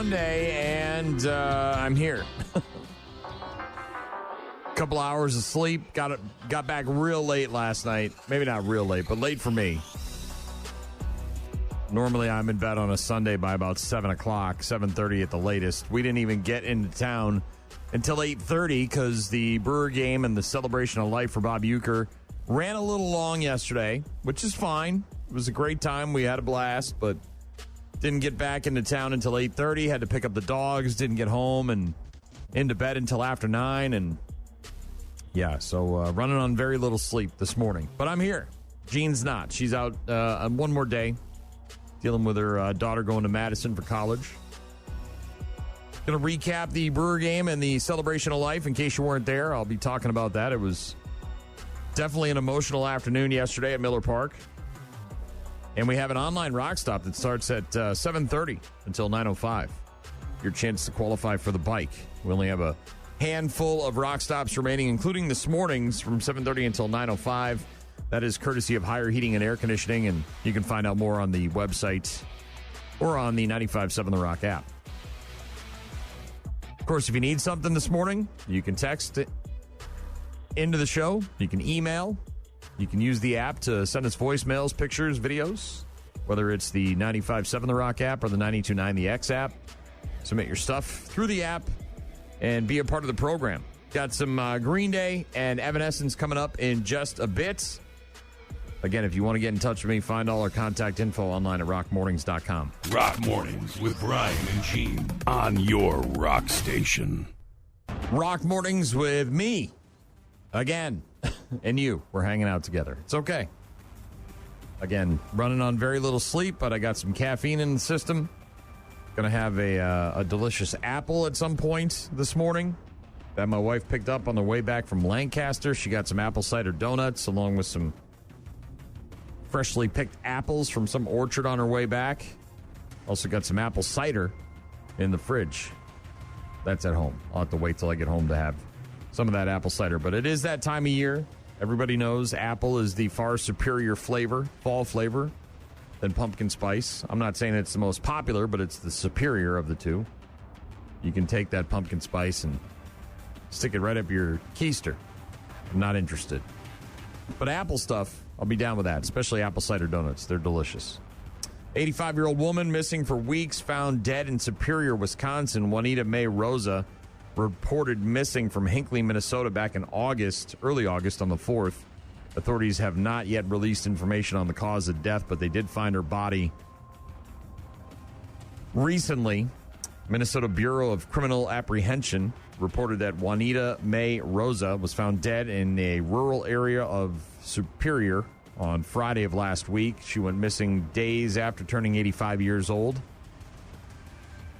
Monday, and I'm here. Couple hours of sleep. Got back real late last night. Maybe not real late, but late for me. Normally, I'm in bed on a Sunday by about 7 o'clock, 7:30 at the latest. We didn't even get into town until 8:30 because the Brewer game and the celebration of life for Bob Uecker ran a little long yesterday, which is fine. It was a great time. We had a blast, but didn't get back into town until 8:30. Had to pick up the dogs. Didn't get home and into bed until after 9. And yeah, so running on very little sleep this morning. But I'm here. Jean's not. She's out on one more day, dealing with her daughter going to Madison for college. Going to recap the Brewer game and the celebration of life in case you weren't there. I'll be talking about that. It was definitely an emotional afternoon yesterday at Miller Park. And we have an online rock stop that starts at 7:30 until 9:05. Your chance to qualify for the bike. We only have a handful of rock stops remaining, including this morning's from 7:30 until 9:05. That is courtesy of Higher Heating and Air Conditioning, and you can find out more on the website or on the 95.7 The Rock app. Of course, if you need something this morning, you can text it into the show. You can email. You can use the app to send us voicemails, pictures, videos, whether it's the 95.7 The Rock app or the 92.9 The X app. Submit your stuff through the app and be a part of the program. Got some Green Day and Evanescence coming up in just a bit. Again, if you want to get in touch with me, find all our contact info online at rockmornings.com. Rock Mornings with Brian and Gene on your rock station. Rock Mornings with me. Again. And you. We're hanging out together. It's okay. Again, running on very little sleep, but I got some caffeine in the system. Going to have a delicious apple at some point this morning that my wife picked up on the way back from Lancaster. She got some apple cider donuts along with some freshly picked apples from some orchard on her way back. Also got some apple cider in the fridge. That's at home. I'll have to wait till I get home to have some of that apple cider. But it is that time of year. Everybody knows apple is the far superior flavor, fall flavor, than pumpkin spice. I'm not saying it's the most popular, but it's the superior of the two. You can take that pumpkin spice and stick it right up your keister. I'm not interested. But apple stuff, I'll be down with that, especially apple cider donuts. They're delicious. 85-year-old woman missing for weeks, found dead in Superior, Wisconsin. Juanita May Rosa reported missing from Hinckley, Minnesota back in August, early August on the 4th. Authorities have not yet released information on the cause of death, but they did find her body recently. Minnesota Bureau of Criminal Apprehension reported that Juanita May Rosa was found dead in a rural area of Superior on Friday of last week. She went missing days after turning 85 years old.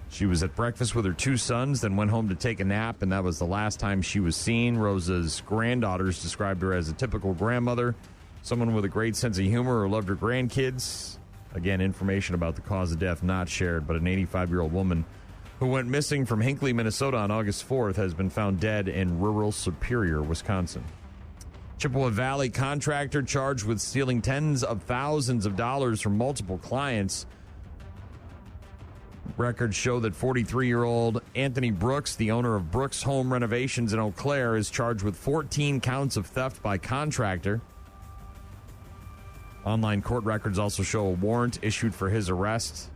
She was at breakfast with her two sons, then went home to take a nap, and that was the last time she was seen. Rosa's granddaughters described her as a typical grandmother, someone with a great sense of humor who loved her grandkids. Again, information about the cause of death not shared, but an 85-year-old woman who went missing from Hinckley, Minnesota on August 4th has been found dead in rural Superior, Wisconsin. Chippewa Valley contractor charged with stealing tens of thousands of dollars from multiple clients. Records show that 43-year-old Anthony Brooks, the owner of Brooks Home Renovations in Eau Claire, is charged with 14 counts of theft by contractor. Online court records also show a warrant issued for his arrest.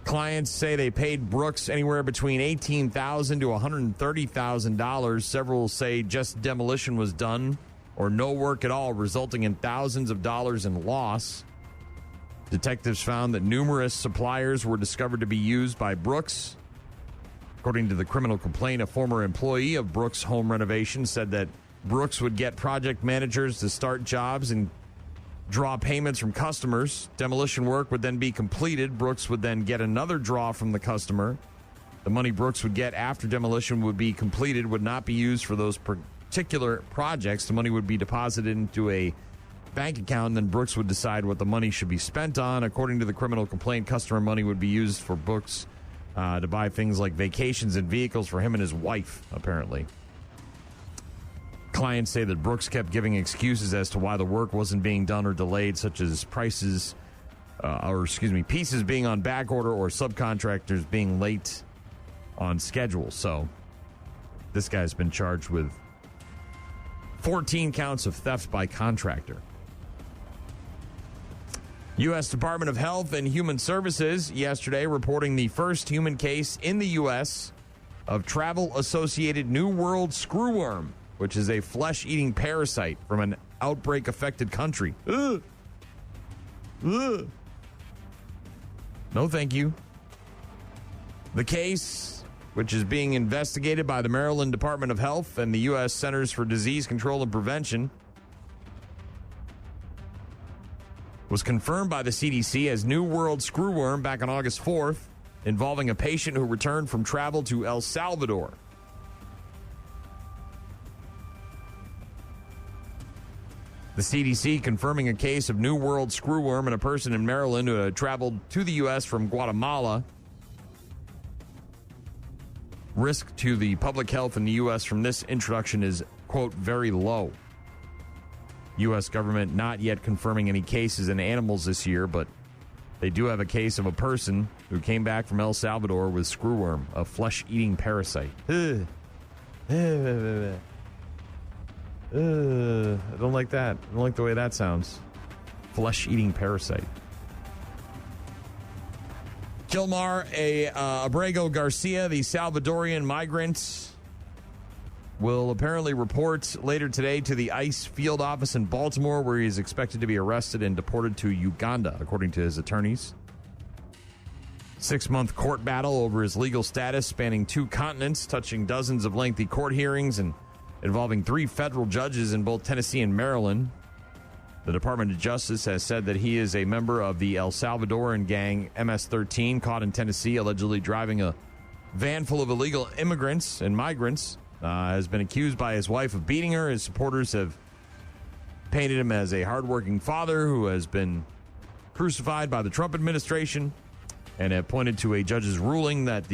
Clients say they paid Brooks anywhere between $18,000 to $130,000. Several say just demolition was done or no work at all, resulting in thousands of dollars in loss. Detectives found that numerous suppliers were discovered to be used by Brooks. According to the criminal complaint, a former employee of Brooks Home Renovation said that Brooks would get project managers to start jobs and draw payments from customers. Demolition work would then be completed. Brooks would then get another draw from the customer. The money Brooks would get after demolition would be completed would not be used for those particular projects. The money would be deposited into a bank account, and then Brooks would decide what the money should be spent on. According to the criminal complaint, customer money would be used for Brooks to buy things like vacations and vehicles for him and his wife, apparently. Clients say that Brooks kept giving excuses as to why the work wasn't being done or delayed, such as prices pieces being on back order or subcontractors being late on schedule. So this guy's been charged with 14 counts of theft by contractor. U.S. Department of Health and Human Services yesterday reporting the first human case in the U.S. of travel-associated New World screwworm, which is a flesh-eating parasite from an outbreak-affected country. Ugh. Ugh. No, thank you. The case, which is being investigated by the Maryland Department of Health and the U.S. Centers for Disease Control and Prevention, was confirmed by the CDC as New World screwworm back on August 4th, involving a patient who returned from travel to El Salvador. The CDC confirming a case of New World screwworm in a person in Maryland who had traveled to the U.S. from Guatemala. Risk to the public health in the U.S. from this introduction is, quote, very low. U.S. government not yet confirming any cases in animals this year, but they do have a case of a person who came back from El Salvador with screwworm, a flesh-eating parasite. I don't like that. I don't like the way that sounds. Flesh-eating parasite. Kilmar Abrego Garcia, the Salvadorian migrant, will apparently report later today to the ICE field office in Baltimore, where he is expected to be arrested and deported to Uganda, according to his attorneys. 6-month court battle over his legal status spanning 2 continents, touching dozens of lengthy court hearings and involving 3 federal judges in both Tennessee and Maryland. The Department of Justice has said that he is a member of the El Salvadoran gang MS-13, caught in Tennessee, allegedly driving a van full of illegal immigrants and migrants. Has been accused by his wife of beating her. His supporters have painted him as a hardworking father who has been crucified by the Trump administration, and have pointed to a judge's ruling that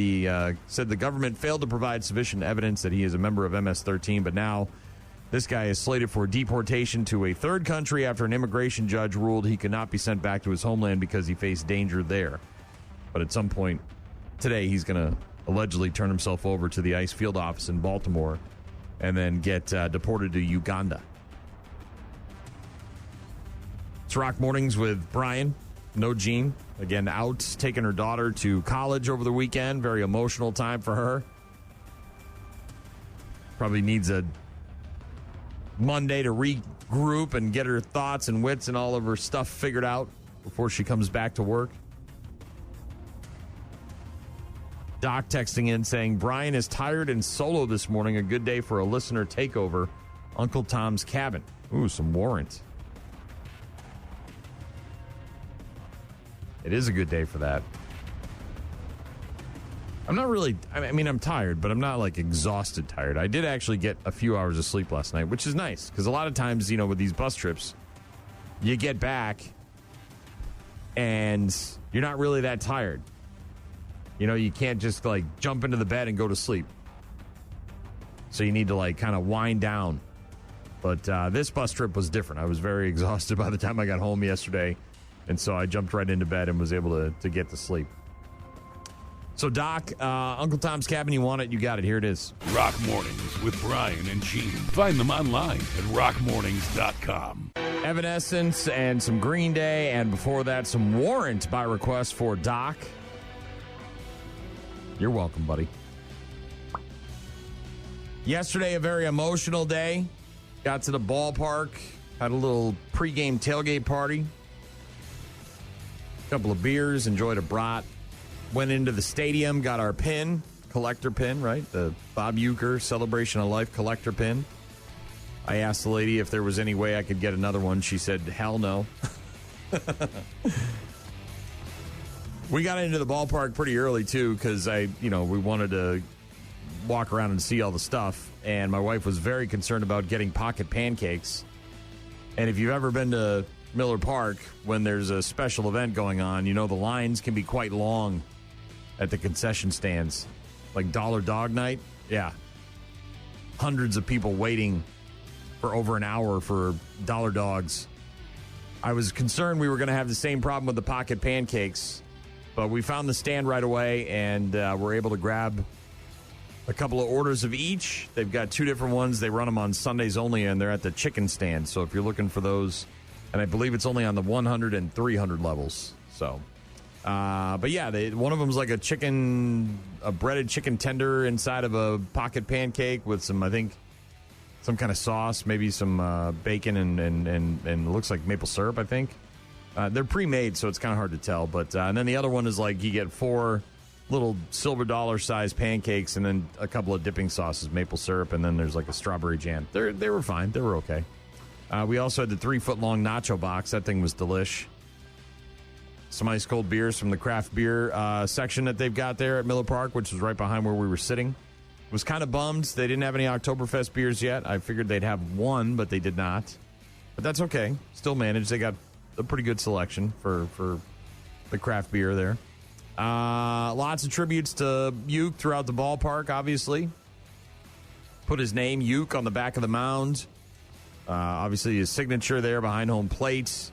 said the government failed to provide sufficient evidence that he is a member of MS-13. But now this guy is slated for deportation to a third country after an immigration judge ruled he could not be sent back to his homeland because he faced danger there. But at some point today, he's going to allegedly turn himself over to the ICE field office in Baltimore and then get deported to Uganda. It's Rock Mornings with Brian. No Jean. Again, out taking her daughter to college over the weekend. Very emotional time for her. Probably needs a Monday to regroup and get her thoughts and wits and all of her stuff figured out before she comes back to work. Doc texting in saying, Brian is tired and solo this morning. A good day for a listener takeover. Uncle Tom's Cabin. Ooh, some warrant. It is a good day for that. I'm not really, I'm tired, but I'm not like exhausted tired. I did actually get a few hours of sleep last night, which is nice because a lot of times, with these bus trips, you get back and you're not really that tired. You can't just like jump into the bed and go to sleep. So you need to like kind of wind down. But this bus trip was different. I was very exhausted by the time I got home yesterday. And so I jumped right into bed and was able to get to sleep. So, Doc, Uncle Tom's Cabin, you want it? You got it. Here it is. Rock Mornings with Brian and Gene. Find them online at rockmornings.com. Evanescence and some Green Day, and before that, some Warrant by request for Doc. You're welcome, buddy. Yesterday, a very emotional day. Got to the ballpark, had a little pregame tailgate party. A couple of beers, enjoyed a brat. Went into the stadium, got our pin, collector pin, right? The Bob Uecker Celebration of Life collector pin. I asked the lady if there was any way I could get another one. She said, hell no. We got into the ballpark pretty early, too, because we wanted to walk around and see all the stuff. And my wife was very concerned about getting pocket pancakes. And if you've ever been to Miller Park, when there's a special event going on, the lines can be quite long at the concession stands. Like Dollar Dog Night. Yeah. Hundreds of people waiting for over an hour for dollar dogs. I was concerned we were going to have the same problem with the pocket pancakes, but we found the stand right away, and we're able to grab a couple of orders of each. They've got two different ones. They run them on Sundays only, and they're at the chicken stand. So if you're looking for those, and I believe it's only on the 100 and 300 levels. So, but yeah, one of them's like a breaded chicken tender inside of a pocket pancake with some, I think, some kind of sauce, maybe some bacon and it looks like maple syrup, I think. They're pre-made, so it's kind of hard to tell. But and then the other one is like you get 4 little silver dollar size pancakes and then a couple of dipping sauces, maple syrup, and then there's like a strawberry jam. They were fine. They were okay. We also had the 3-foot-long nacho box. That thing was delish. Some ice cold beers from the craft beer section that they've got there at Miller Park, which was right behind where we were sitting. Was kind of bummed they didn't have any Oktoberfest beers yet. I figured they'd have one, but they did not. But that's okay. Still managed. They got a pretty good selection for the craft beer there. Lots of tributes to Uecker throughout the ballpark, obviously. Put his name, Uecker, on the back of the mound. Obviously, his signature there behind home plate.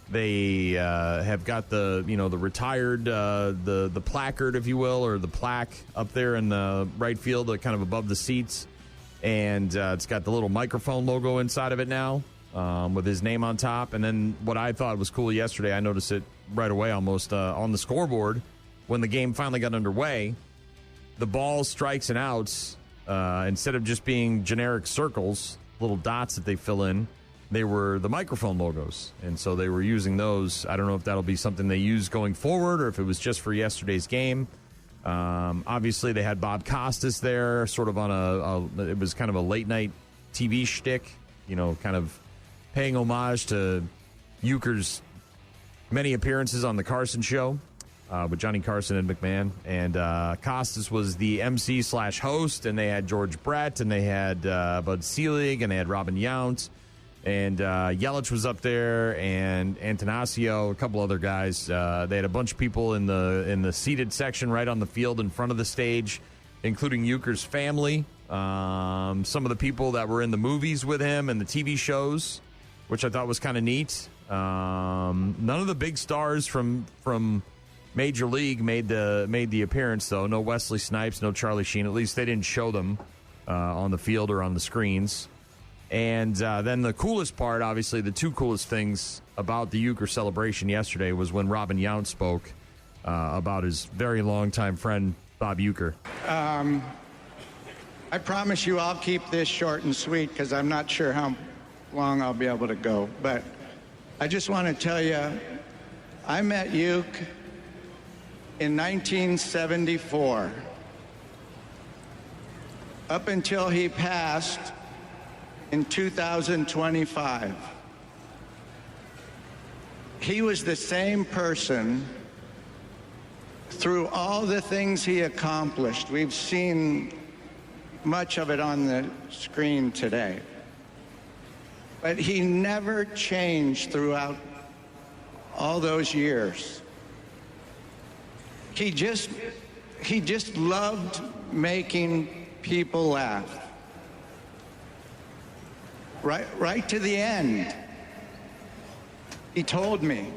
They have got the retired, the placard, if you will, or the plaque up there in the right field, kind of above the seats. And it's got the little microphone logo inside of it now with his name on top. And then what I thought was cool yesterday, I noticed it right away almost on the scoreboard when the game finally got underway. The balls, strikes, and outs, instead of just being generic circles, little dots that they fill in, they were the microphone logos. And so they were using those. I don't know if that'll be something they use going forward or if it was just for yesterday's game. Obviously, they had Bob Costas there, sort of on it was kind of a late-night TV shtick, kind of paying homage to Uecker's many appearances on the Carson Show with Johnny Carson and McMahon. And Costas was the MC/host, and they had George Brett, and they had Bud Selig, and they had Robin Yount. And Yelich was up there, and Antanasio, a couple other guys. They had a bunch of people in the seated section right on the field in front of the stage, including Uecker's family. Some of the people that were in the movies with him and the TV shows, which I thought was kind of neat. None of the big stars from Major League made the appearance, though. No Wesley Snipes, no Charlie Sheen. At least they didn't show them on the field or on the screens. And then the coolest part, obviously, the two coolest things about the Uecker celebration yesterday was when Robin Yount spoke about his very longtime friend, Bob Uecker. I promise you I'll keep this short and sweet because I'm not sure how long I'll be able to go. But I just want to tell you, I met Uecker in 1974. Up until he passed in 2025. He was the same person through all the things he accomplished. We've seen much of it on the screen today. But he never changed throughout all those years. He just loved making people laugh. Right to the end. He told me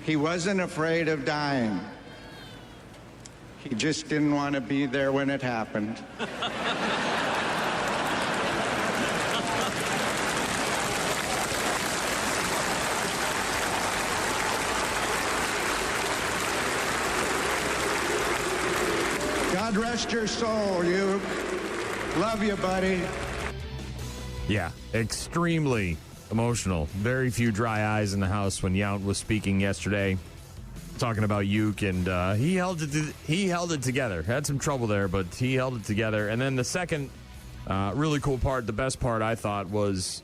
he wasn't afraid of dying. He just didn't want to be there when it happened. God rest your soul, you. Love you, buddy. Yeah, extremely emotional. Very few dry eyes in the house when Yount was speaking yesterday, talking about Uecker, and he held it together. Had some trouble there, but he held it together. And then the second really cool part, the best part, I thought, was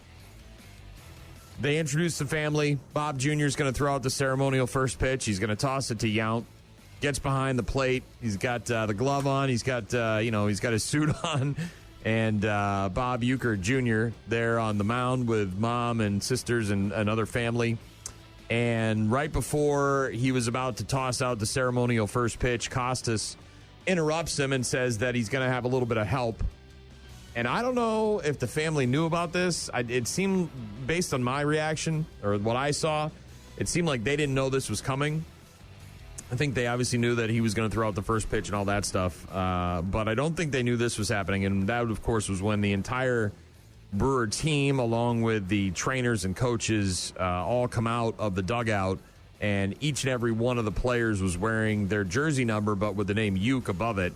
they introduced the family. Bob Jr. is going to throw out the ceremonial first pitch. He's going to toss it to Yount. Gets behind the plate. He's got the glove on. He's got he's got his suit on. And Bob Uecker Jr. there on the mound with mom and sisters and other family. And right before he was about to toss out the ceremonial first pitch, Costas interrupts him and says that he's going to have a little bit of help. And I don't know if the family knew about this. It seemed, based on my reaction or what I saw, it seemed like they didn't know this was coming. I think they obviously knew that he was going to throw out the first pitch and all that stuff. But I don't think they knew this was happening. And that, of course, was when the entire Brewer team, along with the trainers and coaches, all come out of the dugout. And each and every one of the players was wearing their jersey number, but with the name Uecker above it.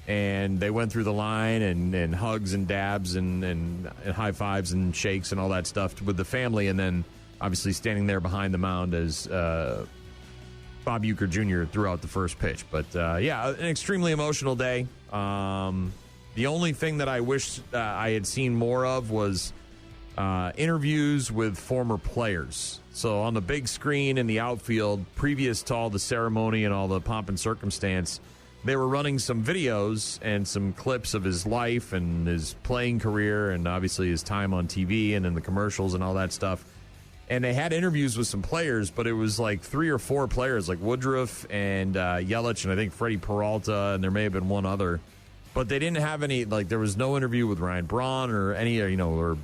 And they went through the line and hugs and dabs and high fives and shakes and all that stuff with the family. And then obviously standing there behind the mound as Bob Uecker Jr. threw out the first pitch. But, yeah, an extremely emotional day. The only thing that I wish I had seen more of was interviews with former players. So on the big screen in the outfield, previous to all the ceremony and all the pomp and circumstance, they were running some videos and some clips of his life and his playing career and obviously his time on TV and in the commercials and all that stuff. And they had interviews with some players, but it was like 3 or 4 players, like Woodruff and Yelich and I think Freddie Peralta, and there may have been one other. But they didn't have any, like, there was no interview with Ryan Braun or any, any of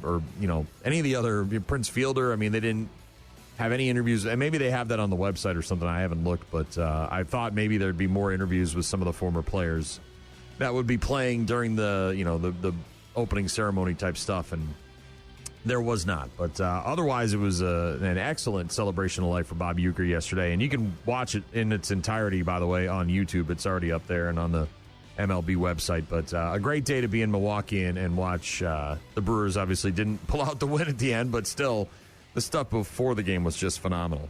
the other, Prince Fielder. I mean, they didn't have any interviews, and maybe they have that on the website or something. I haven't looked, but I thought maybe there'd be more interviews with some of the former players that would be playing during the, the opening ceremony type stuff, and there was not. But otherwise, it was an excellent celebration of life for Bob Uecker yesterday, and you can watch it in its entirety, by the way, on YouTube. It's already up there and on the MLB website. But a great day to be in Milwaukee and watch. The Brewers obviously didn't pull out the win at the end, but still, the stuff before the game was just phenomenal.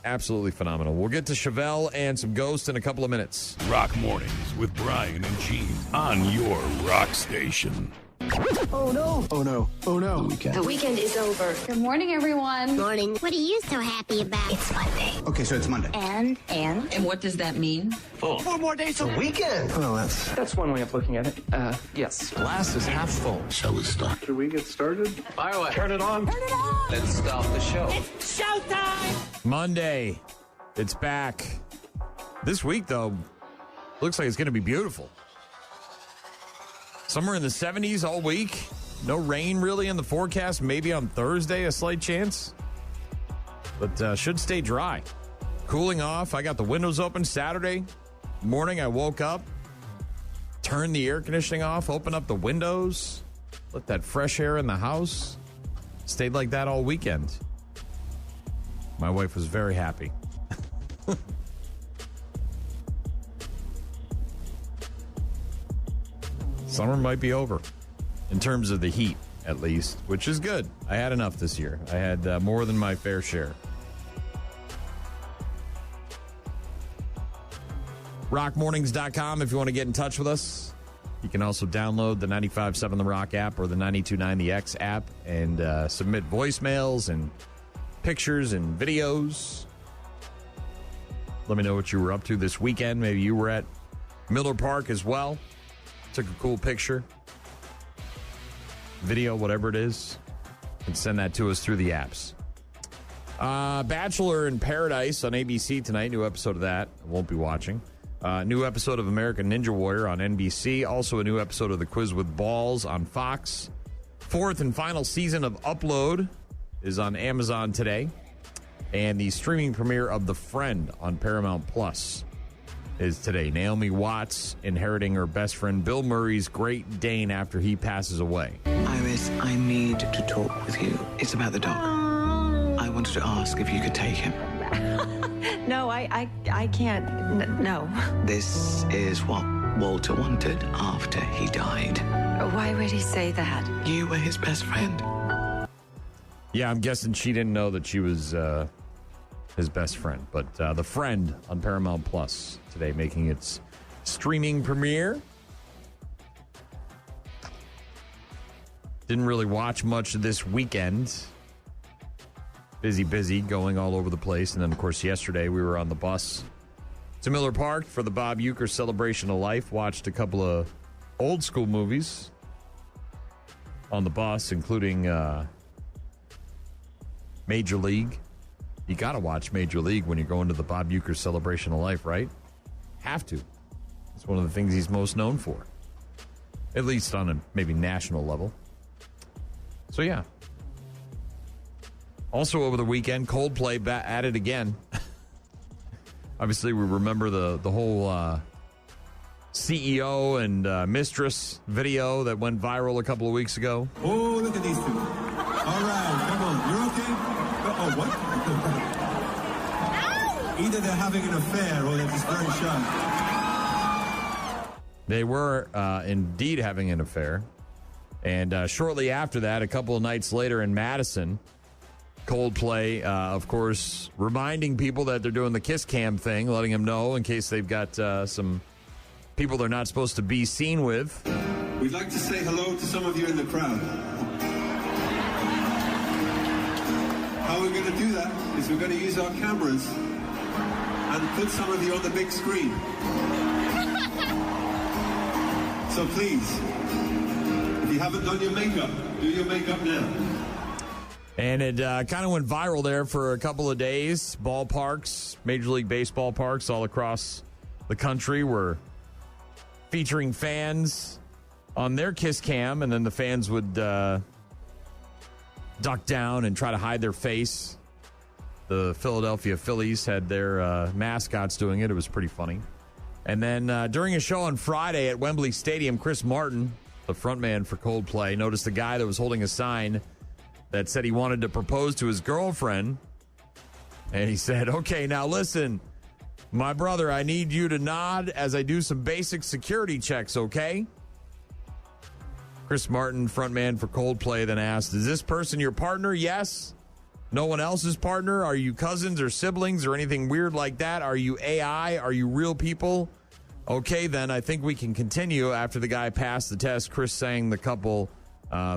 Absolutely phenomenal. We'll get to Chevelle and some Ghost in a couple of minutes. Rock Mornings with Brian and Gene on your rock station. Oh no. Oh no. Oh no. The weekend is over. Good morning, everyone. Morning. What are you so happy about? It's Monday. Okay, so it's Monday. And what does that mean? 4 more days till weekend. Well, That's one way of looking at it. Yes. glass is half full. Shall we start? Should we get started? Fire away. Turn it on. Let's start the show. Monday. It's back. This week, though, looks like it's going to be beautiful. Somewhere in the 70s all week. No rain really in the forecast. Maybe on Thursday, a slight chance. But should stay dry. Cooling off. I got the windows open Saturday morning. I woke up, turned the air conditioning off, opened up the windows, let that fresh air in the house. Stayed like that all weekend. My wife was very happy. Summer might be over in terms of the heat, at least, which is good. I had enough this year. I had more than my fair share. rockmornings.com if you want to get in touch with us. You can also download the 95.7 The Rock app or the 92.9 The X app and submit voicemails and pictures and videos. Let me know what you were up to this weekend. Maybe you were at Miller Park as well. Took a cool picture, video, whatever it is, and send that to us through the apps. Bachelor in Paradise on ABC tonight. New episode of that. I won't be watching. New episode of American Ninja Warrior on NBC. Also a new episode of The Quiz with Balls on Fox. 4th and final season of Upload is on Amazon today. And the streaming premiere of The Friend on Paramount Plus is today. Naomi Watts inheriting her best friend Bill Murray's Great Dane after he passes away. Iris, I need to talk with you. It's about the dog. I wanted to ask if you could take him. no, I can't. No. This is what Walter wanted after he died. Why would he say that? You were his best friend. Yeah, I'm guessing she didn't know that she was his best friend. But The Friend on Paramount Plus today, making its streaming premiere. Didn't really watch much this weekend. Busy, going all over the place. And then, of course, yesterday we were on the bus to Miller Park for the Bob Uecker Celebration of Life. Watched a couple of old school movies on the bus, including Major League. You got to watch Major League when you're going to the Bob Uecker Celebration of Life, right? Have to. It's one of the things he's most known for. at least on a maybe national level. So, yeah. Also over the weekend, Coldplay at it again. Obviously, we remember the whole CEO and mistress video that went viral a couple of weeks ago. Oh, look at these two. All right, come on. You're okay? Oh, what? Either they're having an affair or they're just very shy. They were indeed having an affair. And shortly after that, a couple of nights later in Madison, Coldplay, of course, reminding people that they're doing the kiss cam thing, letting them know in case they've got some people they're not supposed to be seen with. We'd like to say hello to some of you in the crowd. How we're going to do that is we're going to use our cameras and put some of you on the big screen. So please, if you haven't done your makeup, do your makeup now. And it kind of went viral there for a couple of days. Ballparks, Major League Baseball parks all across the country were featuring fans on their kiss cam, and then the fans would duck down and try to hide their face. The Philadelphia Phillies had their mascots doing it. It was pretty funny. And then during a show on Friday at Wembley Stadium, Chris Martin, the frontman for Coldplay, noticed a guy that was holding a sign that said he wanted to propose to his girlfriend. And he said, okay, now listen, my brother, I need you to nod as I do some basic security checks, okay? Chris Martin, frontman for Coldplay, then asked, is this person your partner? Yes. No one else's partner? Are you cousins or siblings or anything weird like that? Are you AI? Are you real people? Okay, then I think we can continue. After the guy passed the test, Chris sang the couple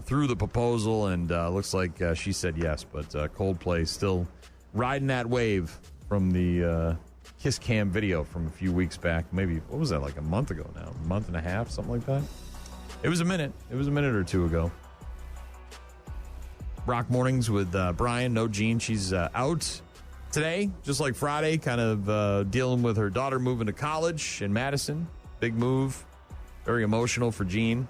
through the proposal, and looks like she said yes. But Coldplay still riding that wave from the Kiss Cam video from a few weeks back. Maybe, what was that, like a month ago now? A month and a half, something like that? It was a minute. It was a minute or two ago. Rock Mornings with Brian. No Jean. She's out today, just like Friday, kind of dealing with her daughter moving to college in Madison. Big move. Very emotional for Jean.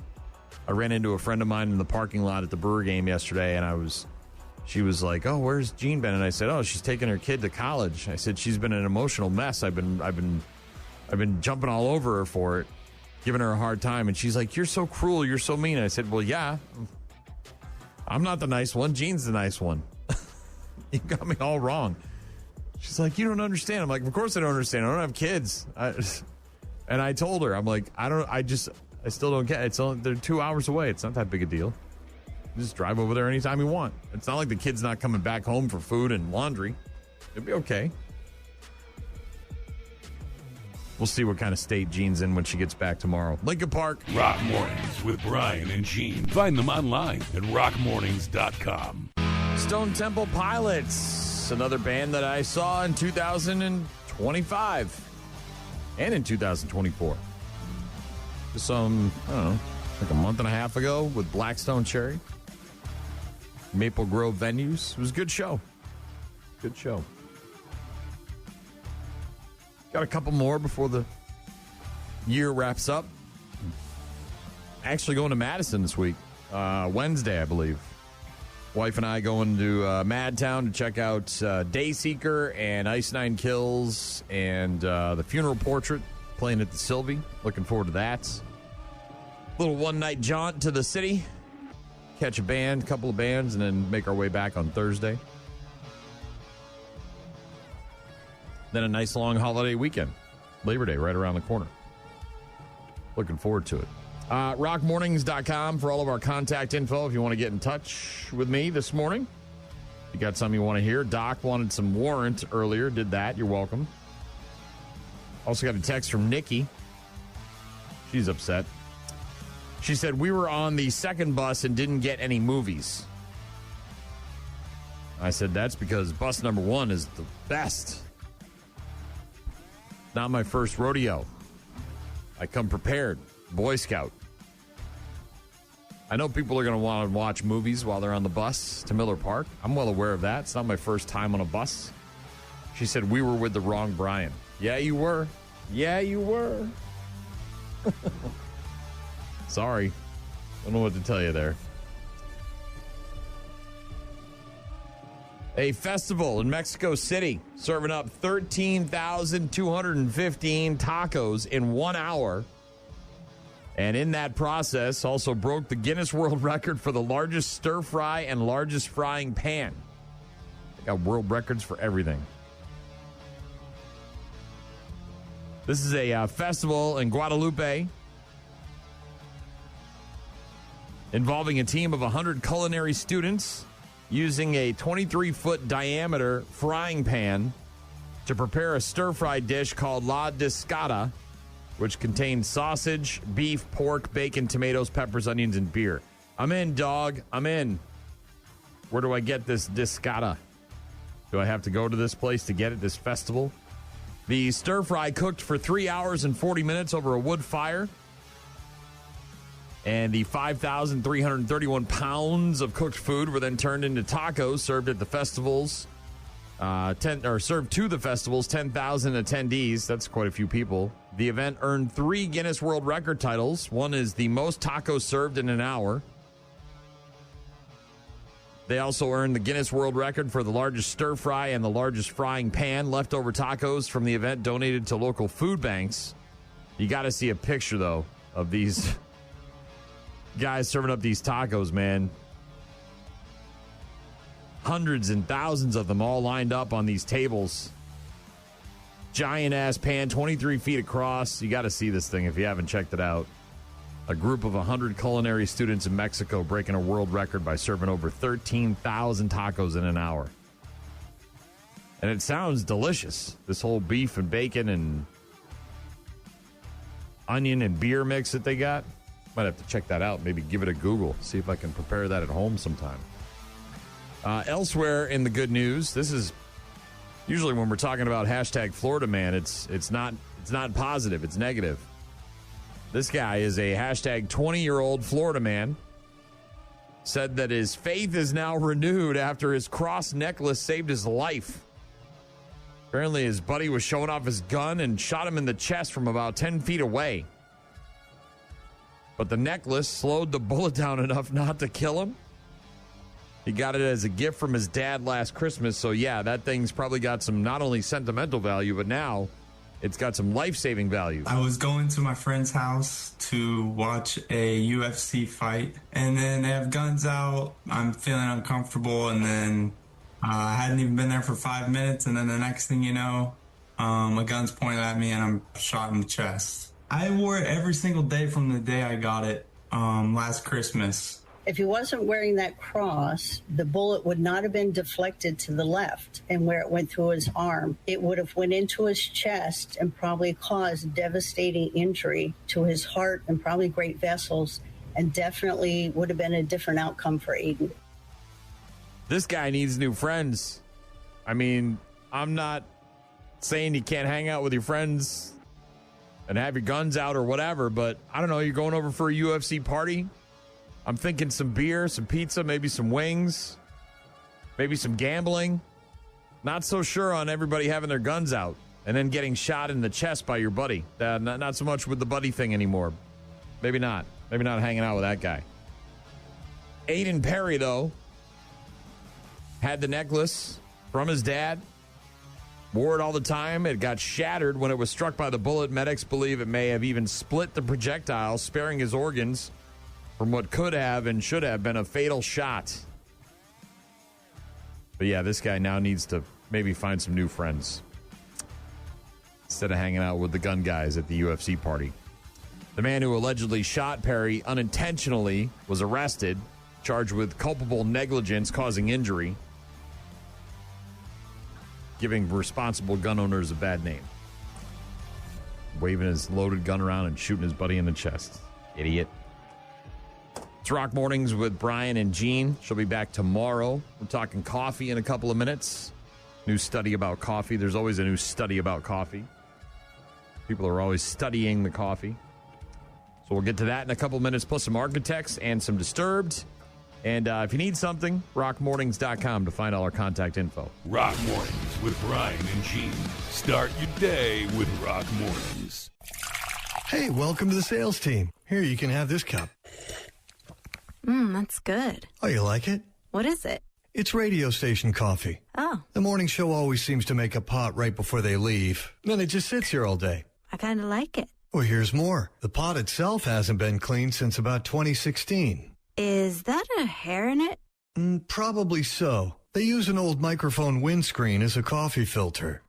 I ran into a friend of mine in the parking lot at the Brewer game yesterday, and she was like, oh, where's Jean been? And I said, oh, she's taking her kid to college. I said, she's been an emotional mess. I've been jumping all over her for it, giving her a hard time. And she's like, you're so cruel. You're so mean. And I said, well, yeah, I'm not the nice one. Jean's the nice one. You got me all wrong. She's like, you don't understand. I'm like, of course I don't understand. I don't have kids. And I told her, I'm like, I still don't get it. They're 2 hours away. It's not that big a deal. You just drive over there anytime you want. It's not like the kid's not coming back home for food and laundry. It'll be okay. We'll see what kind of state Jean's in when she gets back tomorrow. Lincoln Park. Rock Mornings with Brian and Gene. Find them online at rockmornings.com. Stone Temple Pilots, another band that I saw in 2025 and in 2024. Just I don't know, like a month and a half ago with Blackstone Cherry. Maple Grove venues. It was a good show. Good show. Got a couple more before the year wraps up. Actually going to Madison this week. Wednesday, I believe. Wife and I going to Madtown to check out Dayseeker and Ice Nine Kills and the Funeral Portrait playing at the Sylvie. Looking forward to that. Little one-night jaunt to the city. Catch a couple of bands, and then make our way back on Thursday. Then a nice long holiday weekend. Labor Day right around the corner. Looking forward to it. Rockmornings.com for all of our contact info if you want to get in touch with me this morning. If you got something you want to hear. Doc wanted some Warrant earlier. Did that. You're welcome. Also got a text from Nikki. She's upset. She said, we were on the second bus and didn't get any movies. I said, that's because bus number 1 is the best. Not my first rodeo. I come prepared. Boy Scout. I know people are going to want to watch movies while they're on the bus to Miller Park. I'm well aware of that. It's not my first time on a bus. She said, we were with the wrong Brian. Yeah, you were. Yeah, you were. Sorry. Don't know what to tell you there. A festival in Mexico City serving up 13,215 tacos in 1 hour. And in that process, also broke the Guinness World Record for the largest stir fry and largest frying pan. They got world records for everything. This is a festival in Guadalupe involving a team of 100 culinary students using a 23-foot diameter frying pan to prepare a stir-fry dish called La Discada, which contains sausage, beef, pork, bacon, tomatoes, peppers, onions, and beer. I'm in, dog. I'm in. Where do I get this Discada? Do I have to go to this place to get it, this festival? The stir-fry cooked for 3 hours and 40 minutes over a wood fire. And the 5,331 pounds of cooked food were then turned into tacos served at the festivals. Served to the festivals, 10,000 attendees. That's quite a few people. The event earned 3 Guinness World Record titles. One is the most tacos served in an hour. They also earned the Guinness World Record for the largest stir fry and the largest frying pan. Leftover tacos from the event donated to local food banks. You got to see a picture, though, of these guys serving up these tacos, man. Hundreds and thousands of them all lined up on these tables. Giant ass pan, 23 feet across. You got to see this thing if you haven't checked it out. A group of 100 culinary students in Mexico breaking a world record by serving over 13,000 tacos in an hour. And it sounds delicious. This whole beef and bacon and onion and beer mix that they got. Might have to check that out. Maybe give it a Google. See if I can prepare that at home sometime. Elsewhere in the good news, this is usually when we're talking about hashtag Florida man, it's not positive, it's negative. This guy is a hashtag 20-year-old Florida man. Said that his faith is now renewed after his cross necklace saved his life. Apparently his buddy was showing off his gun and shot him in the chest from about 10 feet away. But the necklace slowed the bullet down enough not to kill him. He got it as a gift from his dad last Christmas. So, yeah, that thing's probably got some not only sentimental value, but now it's got some life-saving value. I was going to my friend's house to watch a UFC fight, and then they have guns out. I'm feeling uncomfortable, and then I hadn't even been there for 5 minutes, and then the next thing you know, a gun's pointed at me, and I'm shot in the chest. I wore it every single day from the day I got it last Christmas. If he wasn't wearing that cross, the bullet would not have been deflected to the left, and where it went through his arm, it would have went into his chest and probably caused devastating injury to his heart and probably great vessels, and definitely would have been a different outcome for Aiden. This guy needs new friends. I mean, I'm not saying you can't hang out with your friends and have your guns out or whatever, but I don't know, you're going over for a UFC party? I'm thinking some beer, some pizza, maybe some wings, maybe some gambling. Not so sure on everybody having their guns out and then getting shot in the chest by your buddy. Not so much with the buddy thing anymore. Maybe not. Maybe not hanging out with that guy. Aiden Perry, though, had the necklace from his dad. Wore it all the time. It got shattered when it was struck by the bullet. Medics believe it may have even split the projectile, sparing his organs from what could have and should have been a fatal shot. But yeah, this guy now needs to maybe find some new friends instead of hanging out with the gun guys at the UFC party. The man who allegedly shot Perry unintentionally was arrested, charged with culpable negligence causing injury, giving responsible gun owners a bad name. Waving his loaded gun around and shooting his buddy in the chest. Idiot. It's Rock Mornings with Brian and Jean. She'll be back tomorrow. We're talking coffee in a couple of minutes. New study about coffee. There's always a new study about coffee. People are always studying the coffee. So we'll get to that in a couple of minutes, plus some Architects and some Disturbed. And if you need something, rockmornings.com to find all our contact info. Rock Mornings with Brian and Gene. Start your day with Rock Mornings. Hey, welcome to the sales team. Here, you can have this cup. That's good. Oh, you like it? What is it? It's radio station coffee. Oh. The morning show always seems to make a pot right before they leave. Then it just sits here all day. I kind of like it. Well, here's more. The pot itself hasn't been cleaned since about 2016. Is that a hair in it? Probably so. They use an old microphone windscreen as a coffee filter.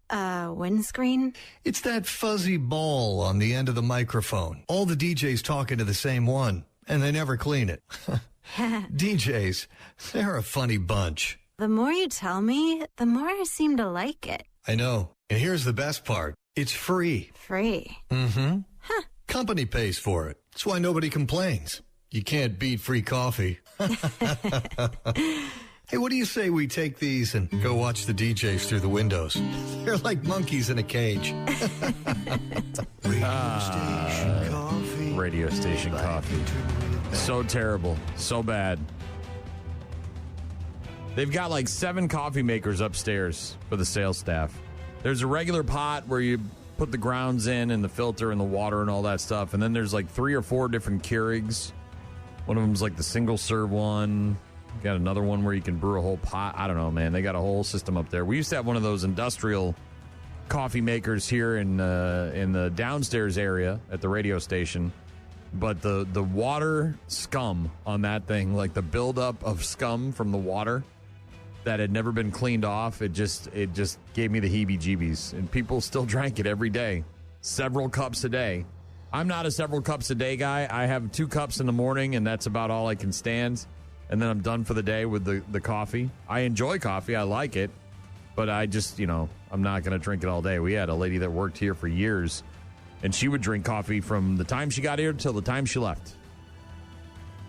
Windscreen? It's that fuzzy ball on the end of the microphone. All the DJs talk into the same one, and they never clean it. DJs, they're a funny bunch. The more you tell me, the more I seem to like it. I know. And here's the best part. It's free. Free? Mm-hmm. Huh. Company pays for it. That's why nobody complains. You can't beat free coffee. Hey, what do you say we take these and go watch the DJs through the windows? They're like monkeys in a cage. Radio station coffee. So terrible. So bad. They've got like 7 coffee makers upstairs for the sales staff. There's a regular pot where you put the grounds in and the filter and the water and all that stuff. And then there's like 3 or 4 different Keurigs. One of them's like the single serve one. Got another one where you can brew a whole pot. I don't know, man. They got a whole system up there. We used to have one of those industrial coffee makers here in the downstairs area at the radio station. But the water scum on that thing, like the buildup of scum from the water that had never been cleaned off, it just gave me the heebie-jeebies. And people still drank it every day, several cups a day. I'm not a several cups a day guy. I have 2 cups in the morning, and that's about all I can stand. And then I'm done for the day with the coffee. I enjoy coffee. I like it. But I just, I'm not going to drink it all day. We had a lady that worked here for years, and she would drink coffee from the time she got here till the time she left.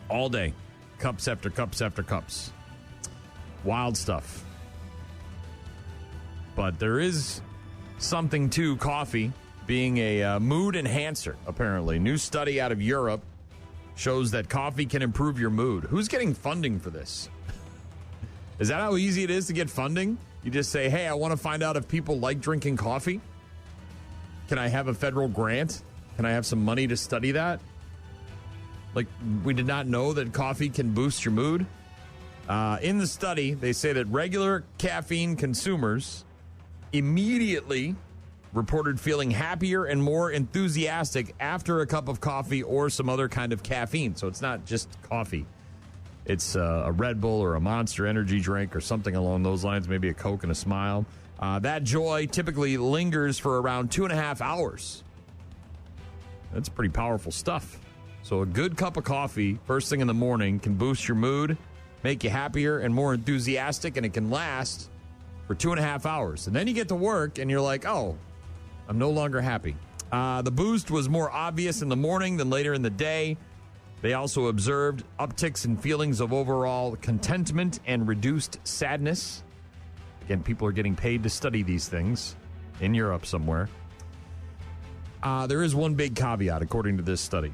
All day. Cups after cups after cups. Wild stuff. But there is something to coffee being a mood enhancer, apparently. New study out of Europe shows that coffee can improve your mood. Who's getting funding for this? Is that how easy it is to get funding? You just say, hey, I want to find out if people like drinking coffee. Can I have a federal grant? Can I have some money to study that? Like, we did not know that coffee can boost your mood. In the study, they say that regular caffeine consumers immediately reported feeling happier and more enthusiastic after a cup of coffee or some other kind of caffeine. So it's not just coffee. It's a Red Bull or a Monster energy drink or something along those lines, maybe a Coke and a smile. That joy typically lingers for around 2.5 hours. That's pretty powerful stuff. So a good cup of coffee first thing in the morning can boost your mood, make you happier and more enthusiastic, and it can last for 2.5 hours. And then you get to work and you're like, oh, I'm no longer happy. The boost was more obvious in the morning than later in the day. They also observed upticks in feelings of overall contentment and reduced sadness. Again, people are getting paid to study these things in Europe somewhere. There is one big caveat, according to this study.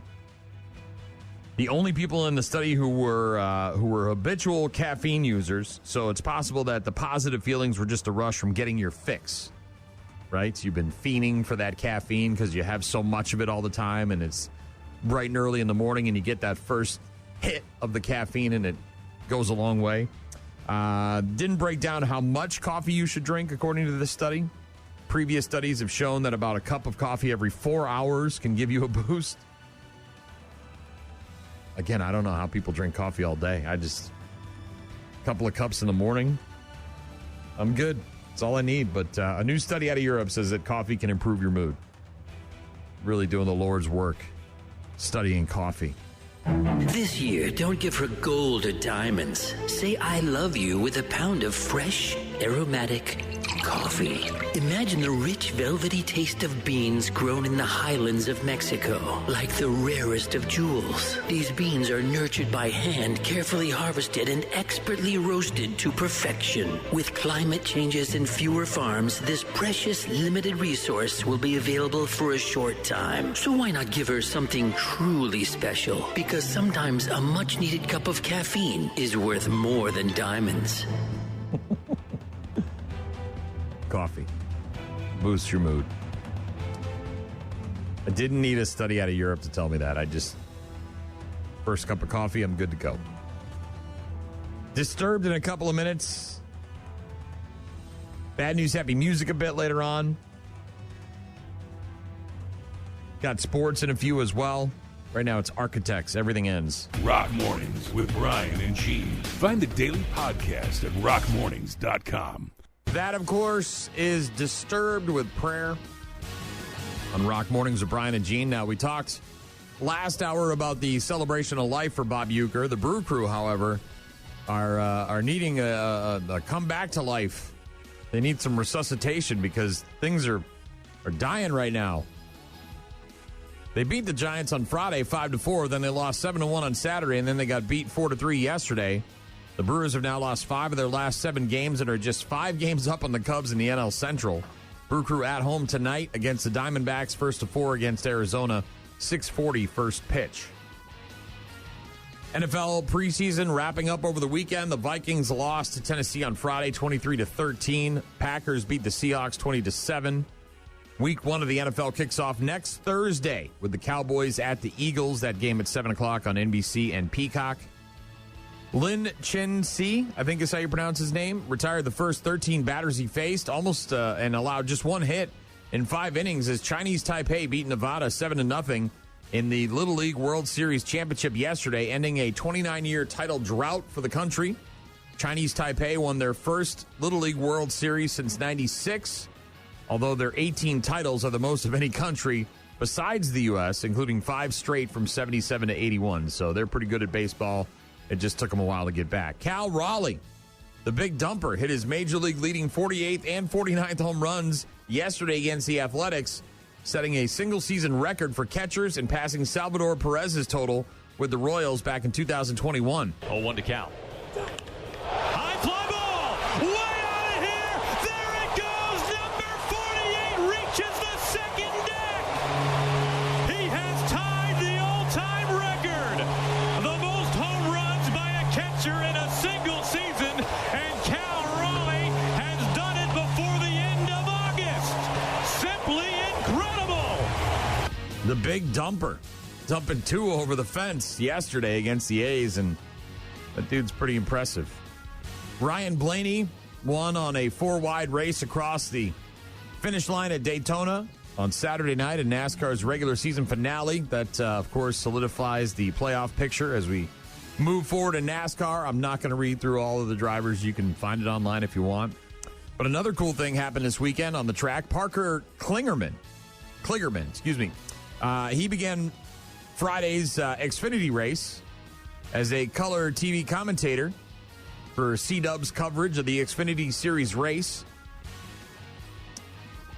The only people in the study who were habitual caffeine users, so it's possible that the positive feelings were just a rush from getting your fix. Right? So you've been fiending for that caffeine because you have so much of it all the time, and it's bright and early in the morning, and you get that first hit of the caffeine, and it goes a long way. Didn't break down how much coffee you should drink, according to this study. Previous studies have shown that about a cup of coffee every 4 hours can give you a boost. Again, I don't know how people drink coffee all day. A couple of cups in the morning, I'm good. That's all I need. But a new study out of Europe says that coffee can improve your mood. Really doing the Lord's work, studying coffee. This year, don't give her gold or diamonds. Say I love you with a pound of fresh, aromatic coffee. Imagine the rich, velvety taste of beans grown in the highlands of Mexico, like the rarest of jewels. These beans are nurtured by hand, carefully harvested and expertly roasted to perfection. With climate changes and fewer farms, this precious, limited resource will be available for a short time. So why not give her something truly special? Because sometimes a much-needed cup of caffeine is worth more than diamonds. Coffee. Boosts your mood. I didn't need a study out of Europe to tell me that. First cup of coffee, I'm good to go. Disturbed in a couple of minutes. Bad news, happy music a bit later on. Got sports in a few as well. Right now it's Architects. Everything ends. Rock Mornings with Brian and Gene. Find the daily podcast at rockmornings.com. That, of course, is Disturbed with Prayer on Rock Mornings with Brian and Gene. Now, we talked last hour about the celebration of life for Bob Uecker. The Brew Crew, however, are needing a comeback to life. They need some resuscitation because things are dying right now. They beat the Giants on Friday 5-4, then they lost 7-1 on Saturday, and then they got beat 4-3 yesterday. The Brewers have now lost 5 of their last 7 games and are just 5 games up on the Cubs in the NL Central. Brew Crew at home tonight against the Diamondbacks, 1-4 against Arizona, 6:40 first pitch. NFL preseason wrapping up over the weekend. The Vikings lost to Tennessee on Friday, 23-13. Packers beat the Seahawks 20-7. Week 1 of the NFL kicks off next Thursday with the Cowboys at the Eagles. That game at 7 o'clock on NBC and Peacock. Lin Chen-Si, I think is how you pronounce his name, retired the first 13 batters he faced, almost and allowed just 1 hit in 5 innings as Chinese Taipei beat Nevada 7-0 in the Little League World Series Championship yesterday, ending a 29-year title drought for the country. Chinese Taipei won their first Little League World Series since '96. Although their 18 titles are the most of any country besides the U.S., including 5 straight from 77 to 81. So they're pretty good at baseball. It just took them a while to get back. Cal Raleigh, the big dumper, hit his major league leading 48th and 49th home runs yesterday against the Athletics, setting a single-season record for catchers and passing Salvador Perez's total with the Royals back in 2021. 0-1 to Cal. High fly ball! Way out of here! There it goes! Number 48 reaches the second deck! He has tied the all-time record! The most home runs by a catcher in a single season, and Cal Raleigh has done it before the end of August! Simply incredible! The big dumper, dumping 2 over the fence yesterday against the A's, and that dude's pretty impressive. Ryan Blaney won on a 4-wide race across the finish line at Daytona on Saturday night in NASCAR's regular season finale. That, of course, solidifies the playoff picture as we move forward in NASCAR. I'm not going to read through all of the drivers. You can find it online if you want. But another cool thing happened this weekend on the track. Parker Kligerman, he began Friday's Xfinity race as a color TV commentator for C-Dub's coverage of the Xfinity Series race.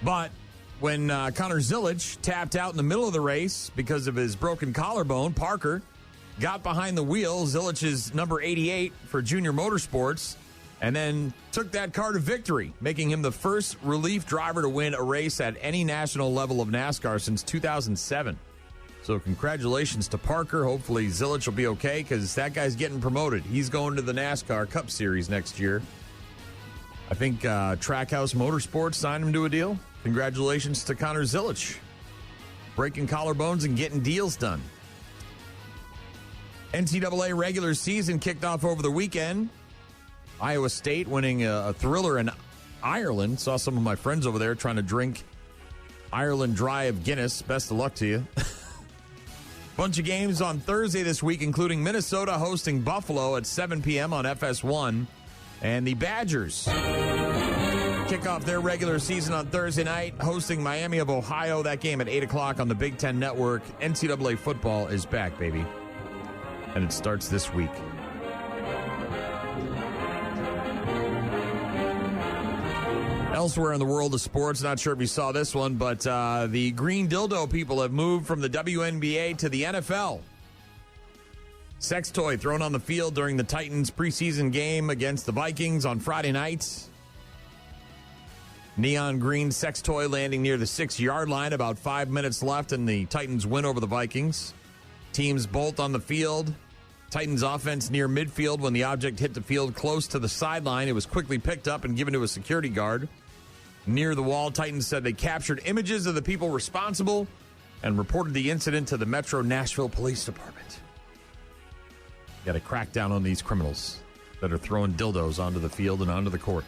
But when Connor Zilisch tapped out in the middle of the race because of his broken collarbone, Parker got behind the wheel, Zilich's number 88 for Junior Motorsports, and then took that car to victory, making him the first relief driver to win a race at any national level of NASCAR since 2007. So congratulations to Parker. Hopefully Zilisch will be okay because that guy's getting promoted. He's going to the NASCAR Cup Series next year. I think Trackhouse Motorsports signed him to a deal. Congratulations to Connor Zilisch. Breaking collarbones and getting deals done. NCAA regular season kicked off over the weekend. Iowa State winning a thriller in Ireland. Saw some of my friends over there trying to drink Ireland Dry of Guinness. Best of luck to you. Bunch of games on Thursday this week, including Minnesota hosting Buffalo at 7 p.m. on FS1. And the Badgers kick off their regular season on Thursday night, hosting Miami of Ohio. That game at 8 o'clock on the Big Ten Network. NCAA football is back, baby. And it starts this week. Elsewhere in the world of sports, not sure if you saw this one, but the Green Dildo people have moved from the WNBA to the NFL. Sex toy thrown on the field during the Titans preseason game against the Vikings on Friday night. Neon green sex toy landing near the 6-yard line, about 5 minutes left, and the Titans win over the Vikings. Teams bolt on the field. Titans offense near midfield when the object hit the field close to the sideline. It was quickly picked up and given to a security guard. Near the wall, Titans said they captured images of the people responsible and reported the incident to the Metro Nashville Police Department. Got to crack down on these criminals that are throwing dildos onto the field and onto the court.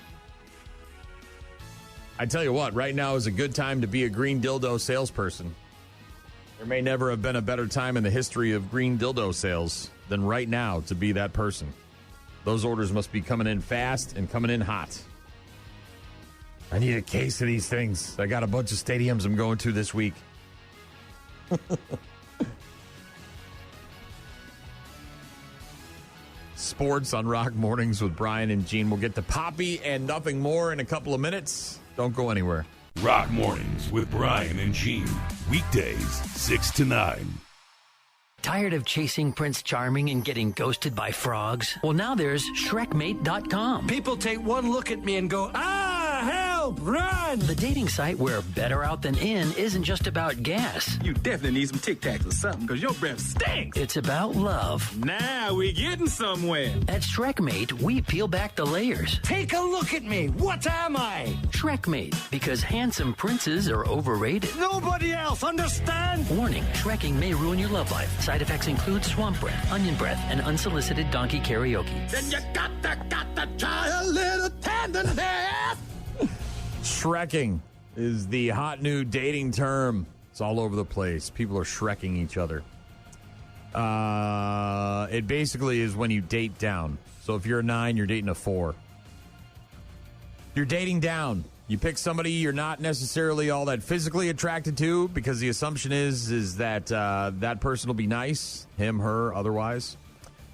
I tell you what, right now is a good time to be a green dildo salesperson. There may never have been a better time in the history of green dildo sales than right now to be that person. Those orders must be coming in fast and coming in hot. I need a case of these things. I got a bunch of stadiums I'm going to this week. Sports on Rock Mornings with Brian and Gene. We'll get to Poppy and nothing more in a couple of minutes. Don't go anywhere. Rock Mornings with Brian and Gene. Weekdays, 6 to 9. Tired of chasing Prince Charming and getting ghosted by frogs? Well, now there's ShrekMate.com. People take one look at me and go, help, run! The dating site where better out than in isn't just about gas. You definitely need some Tic Tacs or something, because your breath stinks. It's about love. Now we're getting somewhere. At ShrekMate, we peel back the layers. Take a look at me. What am I? ShrekMate, because handsome princes are overrated. Nobody else, understand? Warning, Shrekking may ruin your love life. Side effects include swamp breath, onion breath, and unsolicited donkey karaoke. Then you got to try a little tenderness. Shrekking is the hot new dating term. It's all over the place. People are shrekking each other. It basically is when you date down. So if you're a 9, you're dating a 4. You're dating down. You pick somebody you're not necessarily all that physically attracted to because the assumption is that that person will be nice, him, her, otherwise.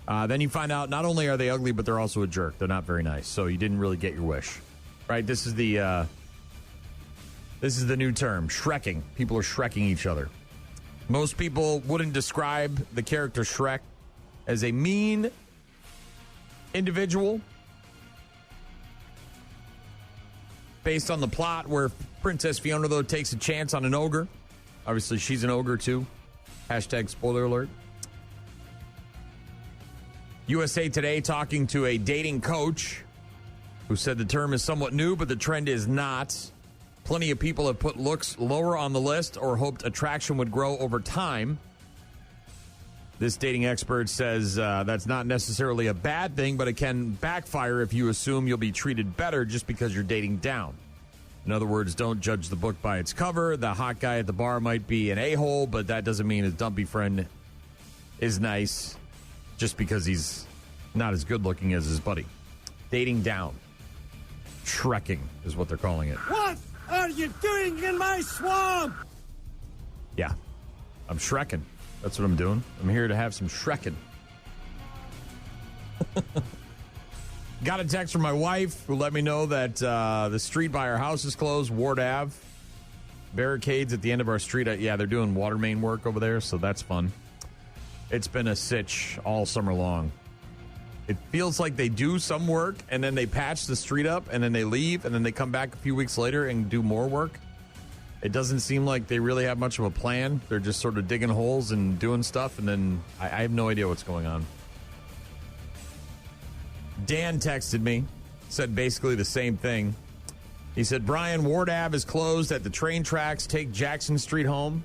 Then you find out not only are they ugly, but they're also a jerk. They're not very nice. So you didn't really get your wish. Right? This is the new term, shrekking. People are shrekking each other. Most people wouldn't describe the character Shrek as a mean individual. Based on the plot where Princess Fiona, though, takes a chance on an ogre. Obviously, she's an ogre, too. Hashtag spoiler alert. USA Today talking to a dating coach who said the term is somewhat new, but the trend is not. Plenty of people have put looks lower on the list or hoped attraction would grow over time. This dating expert says that's not necessarily a bad thing, but it can backfire if you assume you'll be treated better just because you're dating down. In other words, don't judge the book by its cover. The hot guy at the bar might be an a-hole, but that doesn't mean his dumpy friend is nice just because he's not as good looking as his buddy. Dating down. Shrekking is what they're calling it. What are you doing in my swamp? Yeah, I'm shrekking. That's what I'm doing. I'm here to have some shrekking. Got a text from my wife who let me know that the street by our house is closed, Ward Ave. Barricades at the end of our street. Yeah, they're doing water main work over there, so that's fun. It's been a sitch all summer long. It feels like they do some work, and then they patch the street up, and then they leave, and then they come back a few weeks later and do more work. It doesn't seem like they really have much of a plan. They're just sort of digging holes and doing stuff, and then I have no idea what's going on. Dan texted me, said basically the same thing. He said, Brian, Ward Ave is closed at the train tracks. Take Jackson Street home.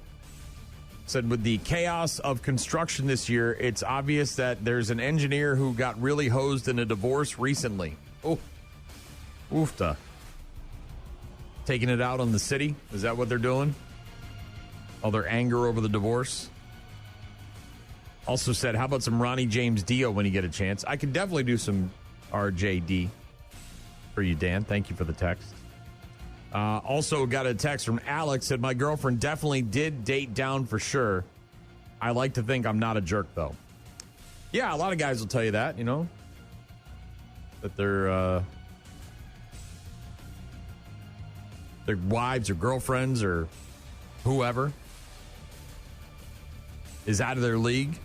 Said with the chaos of construction this year, it's obvious that there's an engineer who got really hosed in a divorce recently. Oh, oofta. Taking it out on the city? Is that what they're doing? All their anger over the divorce? Also said, how about some Ronnie James Dio when you get a chance? I could definitely do some RJD for you, Dan. Thank you for the text. Also got a text from Alex. Said, my girlfriend definitely did date down for sure. I like to think I'm not a jerk, though. Yeah, a lot of guys will tell you that, you know, that their wives or girlfriends or whoever is out of their league.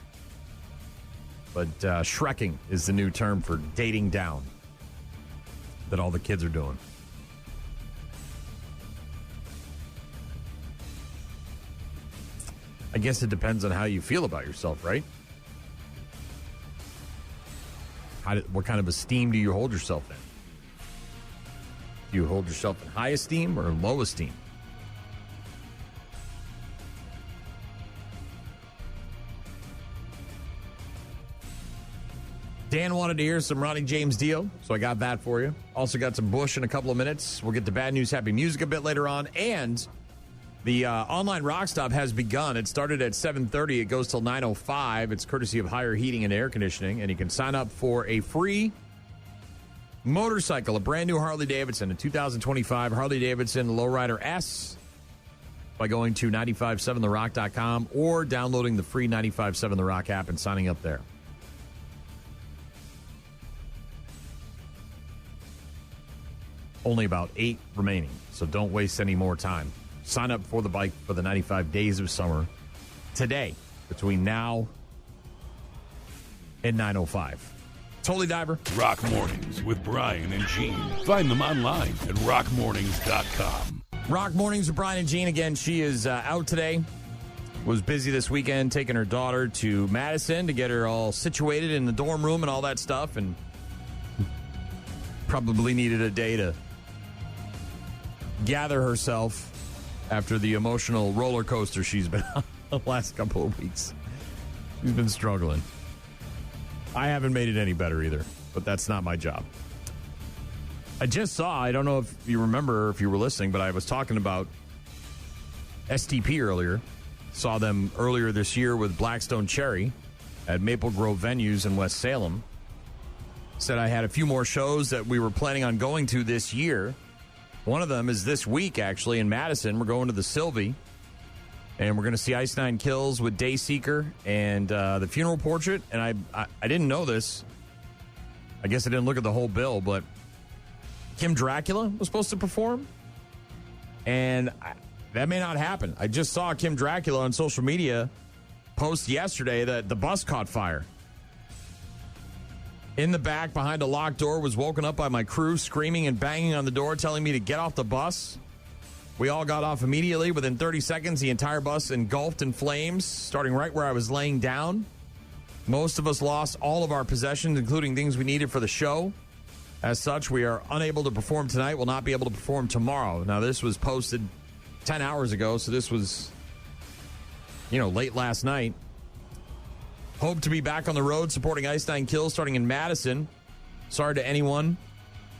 But shrekking is the new term for dating down that all the kids are doing. I guess it depends on how you feel about yourself, right? What kind of esteem do you hold yourself in? Do you hold yourself in high esteem or low esteem? Dan wanted to hear some Ronnie James Dio, so I got that for you. Also got some Bush in a couple of minutes. We'll get to Bad News, Happy Music a bit later on. And the online rock stop has begun. It started at 7:30. It goes till 9:05. It's courtesy of Higher Heating and Air Conditioning. And you can sign up for a free motorcycle, a brand new Harley Davidson, a 2025 Harley Davidson Lowrider S, by going to 957therock.com or downloading the free 957 The Rock app and signing up there. Only about 8 remaining, so don't waste any more time. Sign up for the bike for the 95 days of summer today between now and 9:05. Totally Diver. Rock Mornings with Brian and Gene. Find them online at rockmornings.com. Rock Mornings with Brian and Jean. Again, she is out today. Was busy this weekend taking her daughter to Madison to get her all situated in the dorm room and all that stuff, and probably needed a day to gather herself after the emotional roller coaster she's been on the last couple of weeks. She's been struggling. I haven't made it any better either, but that's not my job. I just saw, I don't know if you remember, if you were listening, but I was talking about STP earlier. Saw them earlier this year with Blackstone Cherry at Maple Grove venues in West Salem. Said I had a few more shows that we were planning on going to this year. One of them is this week, actually, in Madison. We're going to the Sylvie, and we're going to see Ice Nine Kills with Dayseeker and the Funeral Portrait. And I didn't know this. I guess I didn't look at the whole bill, but Kim Dracula was supposed to perform, and that may not happen. I just saw Kim Dracula on social media post yesterday that the bus caught fire. In the back, behind a locked door, was woken up by my crew screaming and banging on the door, telling me to get off the bus. We all got off immediately. Within 30 seconds, the entire bus engulfed in flames, starting right where I was laying down. Most of us lost all of our possessions, including things we needed for the show. As such, we are unable to perform tonight. We'll not be able to perform tomorrow. Now, this was posted 10 hours ago, so this was, late last night. Hope to be back on the road supporting Ice Nine Kills starting in Madison. Sorry to anyone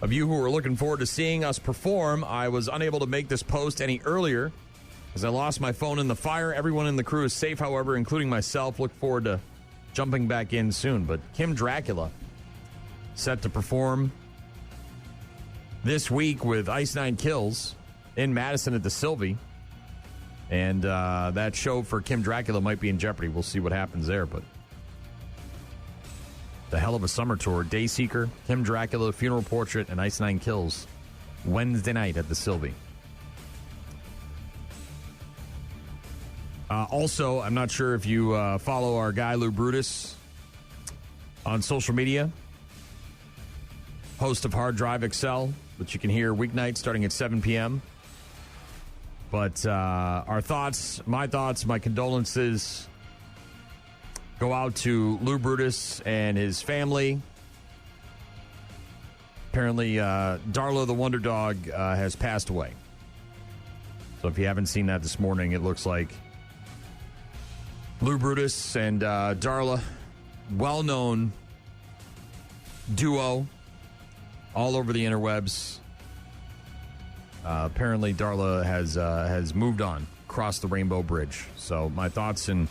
of you who are looking forward to seeing us perform. I was unable to make this post any earlier as I lost my phone in the fire. Everyone in the crew is safe, however, including myself. Look forward to jumping back in soon. But Kim Dracula set to perform this week with Ice Nine Kills in Madison at the Sylvie. And that show for Kim Dracula might be in jeopardy. We'll see what happens there, but the hell of a summer tour. Dayseeker, Kim Dracula, Funeral Portrait, and Ice Nine Kills Wednesday night at the Sylvie. Also, I'm not sure if you follow our guy Lou Brutus on social media. Host of Hard Drive Excel, which you can hear weeknights starting at 7 p.m. But our thoughts, my condolences go out to Lou Brutus and his family. Apparently, Darla the Wonder Dog has passed away. So if you haven't seen that this morning, it looks like Lou Brutus and Darla, well-known duo all over the interwebs. Apparently, Darla has moved on, crossed the Rainbow Bridge. So my thoughts and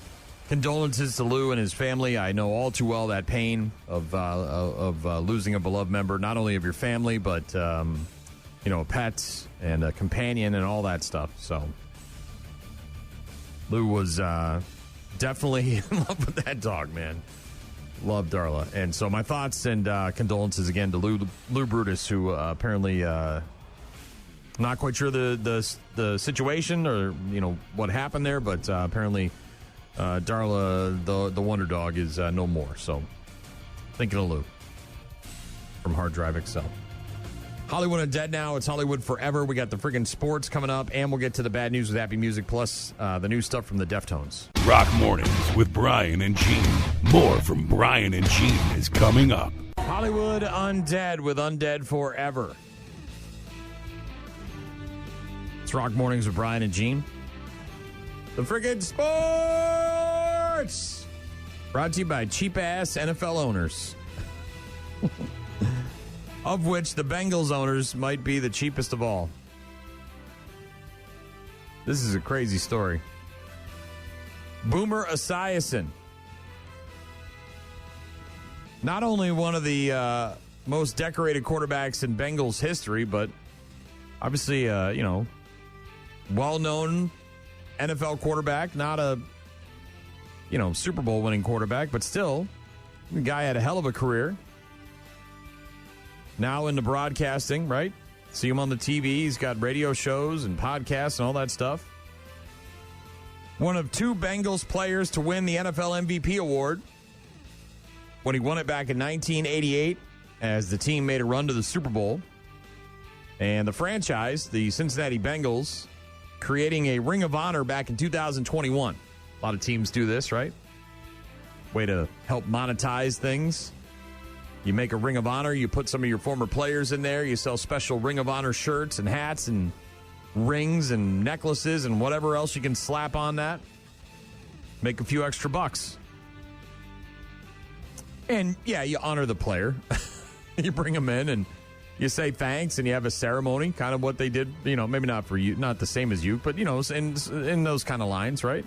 condolences to Lou and his family. I know all too well that pain of losing a beloved member, not only of your family, but a pet and a companion and all that stuff. So Lou was definitely in love with that dog, man. Loved Darla. And so my thoughts and condolences again to Lou Brutus, who apparently not quite sure the situation or what happened there, but apparently Darla the Wonder Dog is no more. So thinking of Lou from Hard Drive Excel. Hollywood Undead now. It's Hollywood Forever. We got the friggin' sports coming up, and we'll get to the bad news with Happy Music, plus the new stuff from the Deftones. Rock Mornings with Brian and Gene. More from Brian and Gene is coming up. Hollywood Undead with Undead Forever. It's Rock Mornings with Brian and Gene. The friggin' sports! Brought to you by cheap-ass NFL owners. of which the Bengals owners might be the cheapest of all. This is a crazy story. Boomer Esiason. Not only one of the most decorated quarterbacks in Bengals history, but obviously, well-known NFL quarterback, not a, Super Bowl winning quarterback, but still, the guy had a hell of a career. Now into broadcasting, right? See him on the TV. He's got radio shows and podcasts and all that stuff. One of two Bengals players to win the NFL MVP award when he won it back in 1988 as the team made a run to the Super Bowl. And the franchise, the Cincinnati Bengals, creating a Ring of Honor back in 2021. A lot of teams do this, right? Way to help monetize things. You make a Ring of Honor, you put some of your former players in there, you sell special Ring of Honor shirts and hats and rings and necklaces and whatever else you can slap on that. Make a few extra bucks. And, yeah, you honor the player. You bring them in and you say thanks and you have a ceremony, kind of what they did, maybe not for you, not the same as you, but, in those kind of lines, right?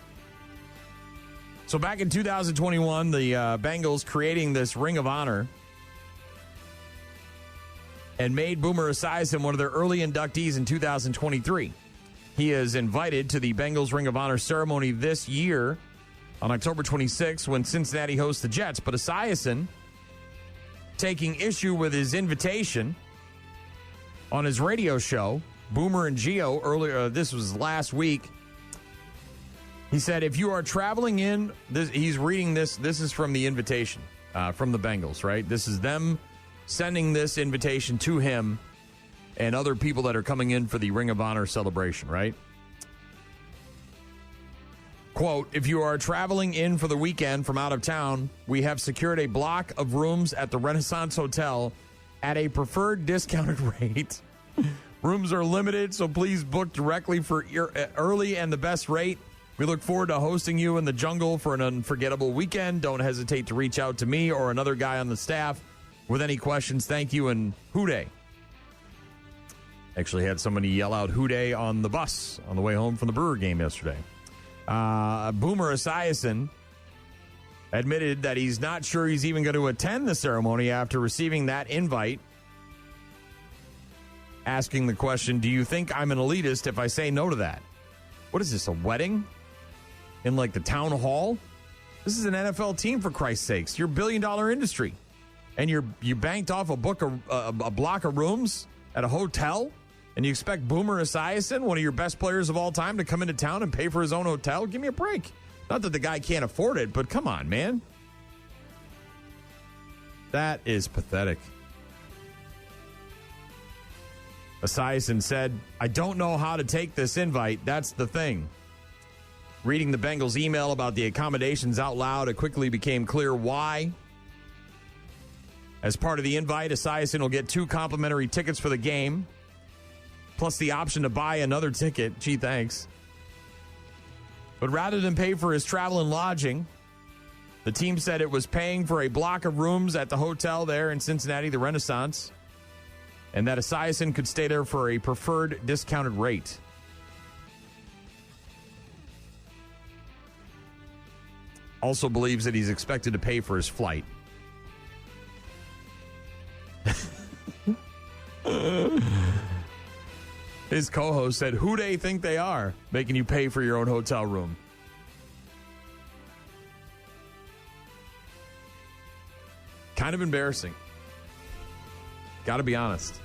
So back in 2021, the Bengals creating this Ring of Honor and made Boomer Esiason one of their early inductees in 2023. He is invited to the Bengals Ring of Honor ceremony this year on October 26th when Cincinnati hosts the Jets. But Esiason taking issue with his invitation on his radio show, Boomer and Geo, earlier, this was last week. He said, if you are traveling in, he's reading this is from the invitation from the Bengals, right? This is them sending this invitation to him and other people that are coming in for the Ring of Honor celebration, right? Quote, if you are traveling in for the weekend from out of town, we have secured a block of rooms at the Renaissance Hotel at a preferred discounted rate. Rooms are limited, so please book directly for your early and the best rate. We look forward to hosting you in the jungle for an unforgettable weekend. Don't hesitate to reach out to me or another guy on the staff with any questions. Thank you, and Houday. Actually had somebody yell out Houday on the bus on the way home from the Brewer game yesterday. Boomer Esiason admitted that he's not sure he's even going to attend the ceremony after receiving that invite. Asking the question, do you think I'm an elitist if I say no to that? What is this, a wedding? In like the town hall? This is an NFL team, for Christ's sakes. You're a billion-dollar industry. And you banked off a block of rooms at a hotel? And you expect Boomer Esiason, one of your best players of all time, to come into town and pay for his own hotel? Give me a break. Not that the guy can't afford it, but come on, man. That is pathetic. Esiason said, I don't know how to take this invite. That's the thing. Reading the Bengals' email about the accommodations out loud, it quickly became clear why. As part of the invite, Esiason will get 2 complimentary tickets for the game, plus the option to buy another ticket. Gee, thanks. But rather than pay for his travel and lodging, the team said it was paying for a block of rooms at the hotel there in Cincinnati, the Renaissance, and that Esiason could stay there for a preferred discounted rate. Also believes that he's expected to pay for his flight. His co-host said, who they think they are, making you pay for your own hotel room? Kind of embarrassing. Got to be honest.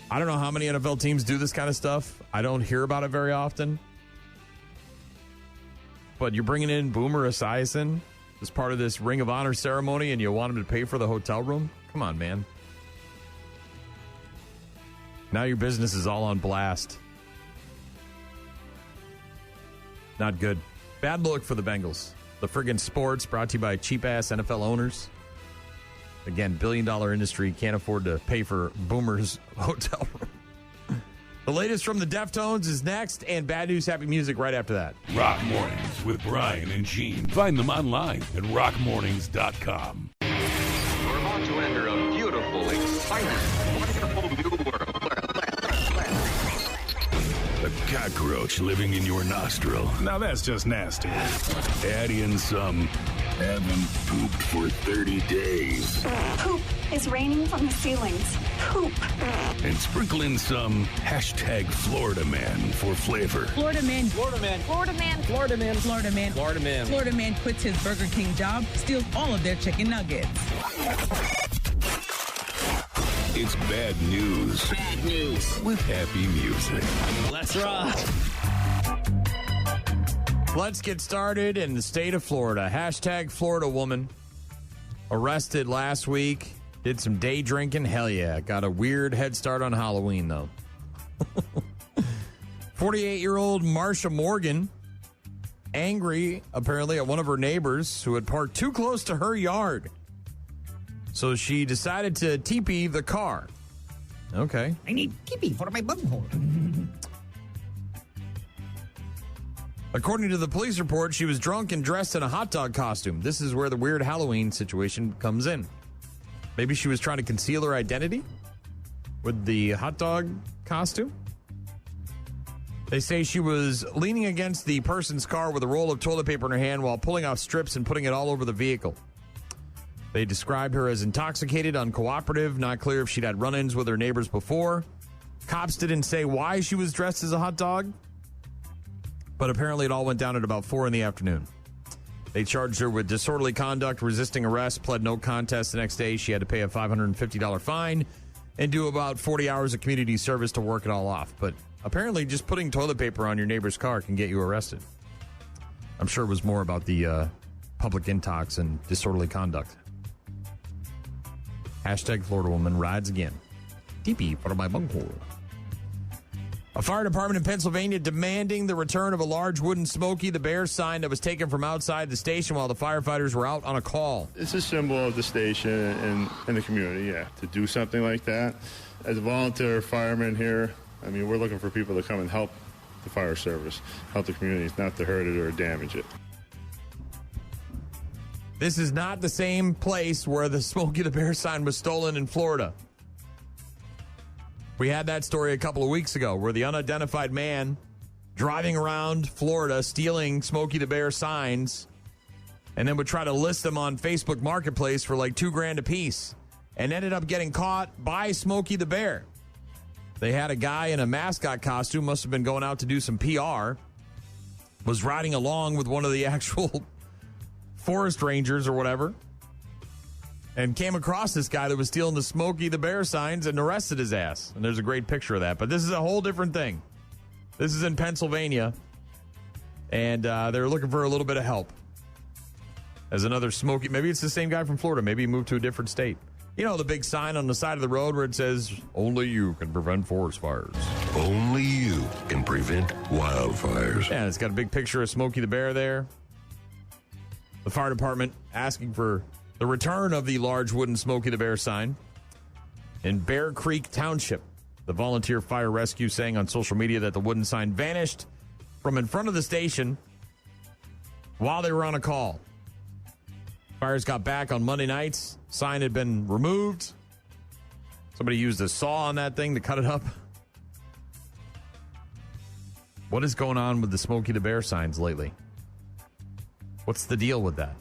I don't know how many NFL teams do this kind of stuff. I don't hear about it very often. But you're bringing in Boomer Esiason as part of this Ring of Honor ceremony and you want him to pay for the hotel room? Come on, man. Now your business is all on blast. Not good. Bad look for the Bengals. The friggin' sports brought to you by cheap-ass NFL owners. Again, billion-dollar industry, can't afford to pay for Boomer's hotel room. The latest from the Deftones is next, and Bad News, Happy Music right after that. Rock Mornings with Brian and Gene. Find them online at rockmornings.com. We're about to A cockroach living in your nostril. Now that's just nasty. Add in some haven't pooped for 30 days. Poop is raining from the ceilings. Poop. And sprinkle in some hashtag Florida Man for flavor. Florida man. Florida man. Florida man. Florida man. Florida man. Florida man. Florida man quits his Burger King job, steals all of their chicken nuggets. It's bad news. Bad news. With happy music. Let's rock. Let's get started in the state of Florida. Hashtag Florida woman arrested last week. Did some day drinking. Hell yeah. Got a weird head start on Halloween, though. 48-year-old Marsha Morgan, angry, apparently, at one of her neighbors who had parked too close to her yard. So she decided to teepee the car. Okay. I need teepee for my bunghole. According to the police report, she was drunk and dressed in a hot dog costume. This is where the weird Halloween situation comes in. Maybe she was trying to conceal her identity with the hot dog costume. They say she was leaning against the person's car with a roll of toilet paper in her hand while pulling off strips and putting it all over the vehicle. They described her as intoxicated, uncooperative, not clear if she'd had run-ins with her neighbors before. Cops didn't say why she was dressed as a hot dog, but apparently it all went down at about 4 in the afternoon. They charged her with disorderly conduct, resisting arrest, pled no contest. The next day, she had to pay a $550 fine and do about 40 hours of community service to work it all off. But apparently just putting toilet paper on your neighbor's car can get you arrested. I'm sure it was more about the public intox and disorderly conduct. Hashtag Florida woman rides again. Teepee for my bunghole. A fire department in Pennsylvania demanding the return of a large wooden Smokey the Bear sign that was taken from outside the station while the firefighters were out on a call. It's a symbol of the station and the community, yeah, to do something like that. As a volunteer fireman here, I mean, we're looking for people to come and help the fire service, help the community, not to hurt it or damage it. This is not the same place where the Smokey the Bear sign was stolen in Florida. We had that story a couple of weeks ago where the unidentified man driving around Florida stealing Smokey the Bear signs and then would try to list them on Facebook Marketplace for like $2,000 a piece and ended up getting caught by Smokey the Bear. They had a guy in a mascot costume, must have been going out to do some PR, was riding along with one of the actual forest rangers or whatever, and came across this guy that was stealing the Smokey the Bear signs and arrested his ass. And there's a great picture of that. But this is a whole different thing. This is in Pennsylvania, and they're looking for a little bit of help. As another Smokey, maybe it's the same guy from Florida. Maybe he moved to a different state. You know, the big sign on the side of the road where it says, only you can prevent forest fires. Only you can prevent wildfires. Yeah, it's got a big picture of Smokey the Bear there. The fire department asking for the return of the large wooden Smokey the Bear sign in Bear Creek Township. The volunteer fire rescue saying on social media that the wooden sign vanished from in front of the station while they were on a call. Fires got back on Monday nights. Sign had been removed. Somebody used a saw on that thing to cut it up. What is going on with the Smokey the Bear signs lately? What's the deal with that?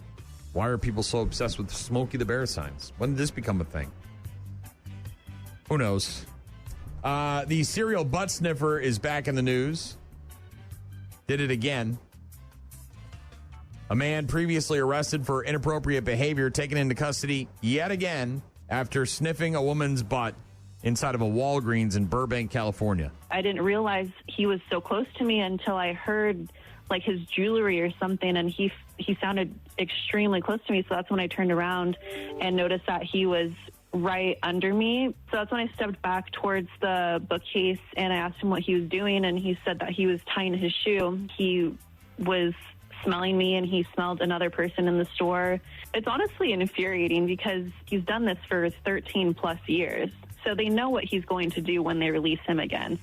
Why are people so obsessed with Smokey the Bear signs? When did this become a thing? Who knows? The serial butt sniffer is back in the news. Did it again. A man previously arrested for inappropriate behavior taken into custody yet again after sniffing a woman's butt inside of a Walgreens in Burbank, California. I didn't realize he was so close to me until I heard like his jewelry or something, and he sounded extremely close to me. So that's when I turned around and noticed that he was right under me. So that's when I stepped back towards the bookcase and I asked him what he was doing, and he said that he was tying his shoe. He was smelling me and he smelled another person in the store. It's honestly infuriating because he's done this for 13 plus years. So they know what he's going to do when they release him again.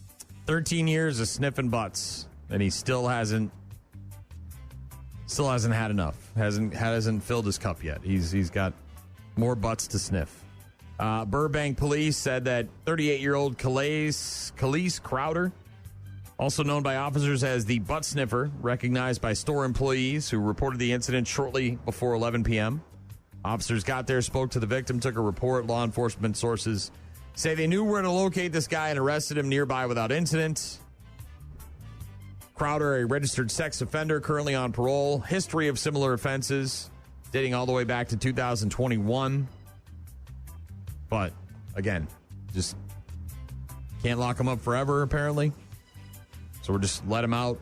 13 years of sniffing butts, and he still hasn't had enough. Hasn't filled his cup yet. He's got more butts to sniff. Burbank police said that 38-year-old Khalees Crowder, also known by officers as the butt sniffer, recognized by store employees who reported the incident shortly before 11 p.m. Officers got there, spoke to the victim, took a report. Law enforcement sources say they knew where to locate this guy and arrested him nearby without incident. Crowder, a registered sex offender, currently on parole. History of similar offenses dating all the way back to 2021. But, again, just can't lock him up forever, apparently. So we're just let him out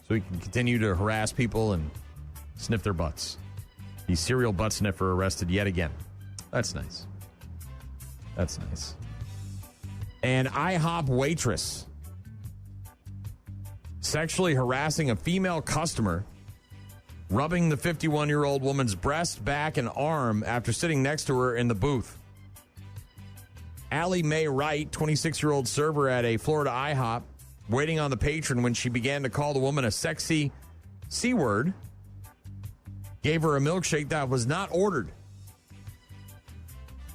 so he can continue to harass people and sniff their butts. The serial butt sniffer arrested yet again. That's nice. That's nice. An IHOP waitress sexually harassing a female customer, rubbing the 51-year-old woman's breast, back, and arm after sitting next to her in the booth. Allie Mae Wright, 26-year-old server at a Florida IHOP, waiting on the patron when she began to call the woman a sexy C-word, gave her a milkshake that was not ordered.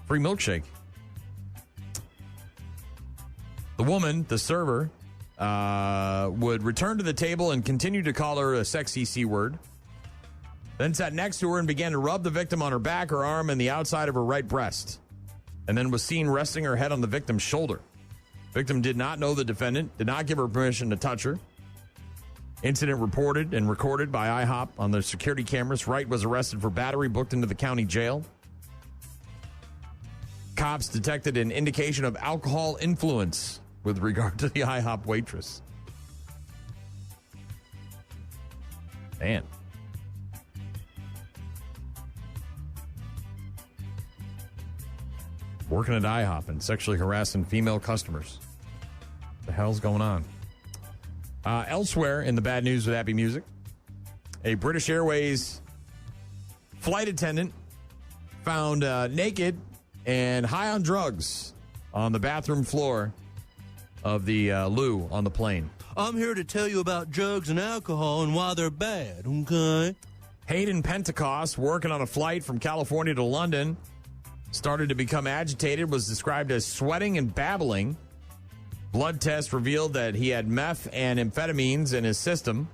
Free milkshake. The woman, the server, would return to the table and continue to call her a sexy C-word. Then sat next to her and began to rub the victim on her back, her arm, and the outside of her right breast. And then was seen resting her head on the victim's shoulder. Victim did not know the defendant, did not give her permission to touch her. Incident reported and recorded by IHOP on their security cameras. Wright was arrested for battery, booked into the county jail. Cops detected an indication of alcohol influence with regard to the IHOP waitress. Man. Working at IHOP and sexually harassing female customers. What the hell's going on? Elsewhere in the bad news with happy music, a British Airways flight attendant found naked and high on drugs on the bathroom floor of the loo on the plane. I'm here to tell you about drugs and alcohol and why they're bad, okay? Hayden Pentecost, working on a flight from California to London, started to become agitated, was described as sweating and babbling. Blood tests revealed that he had meth and amphetamines in his system.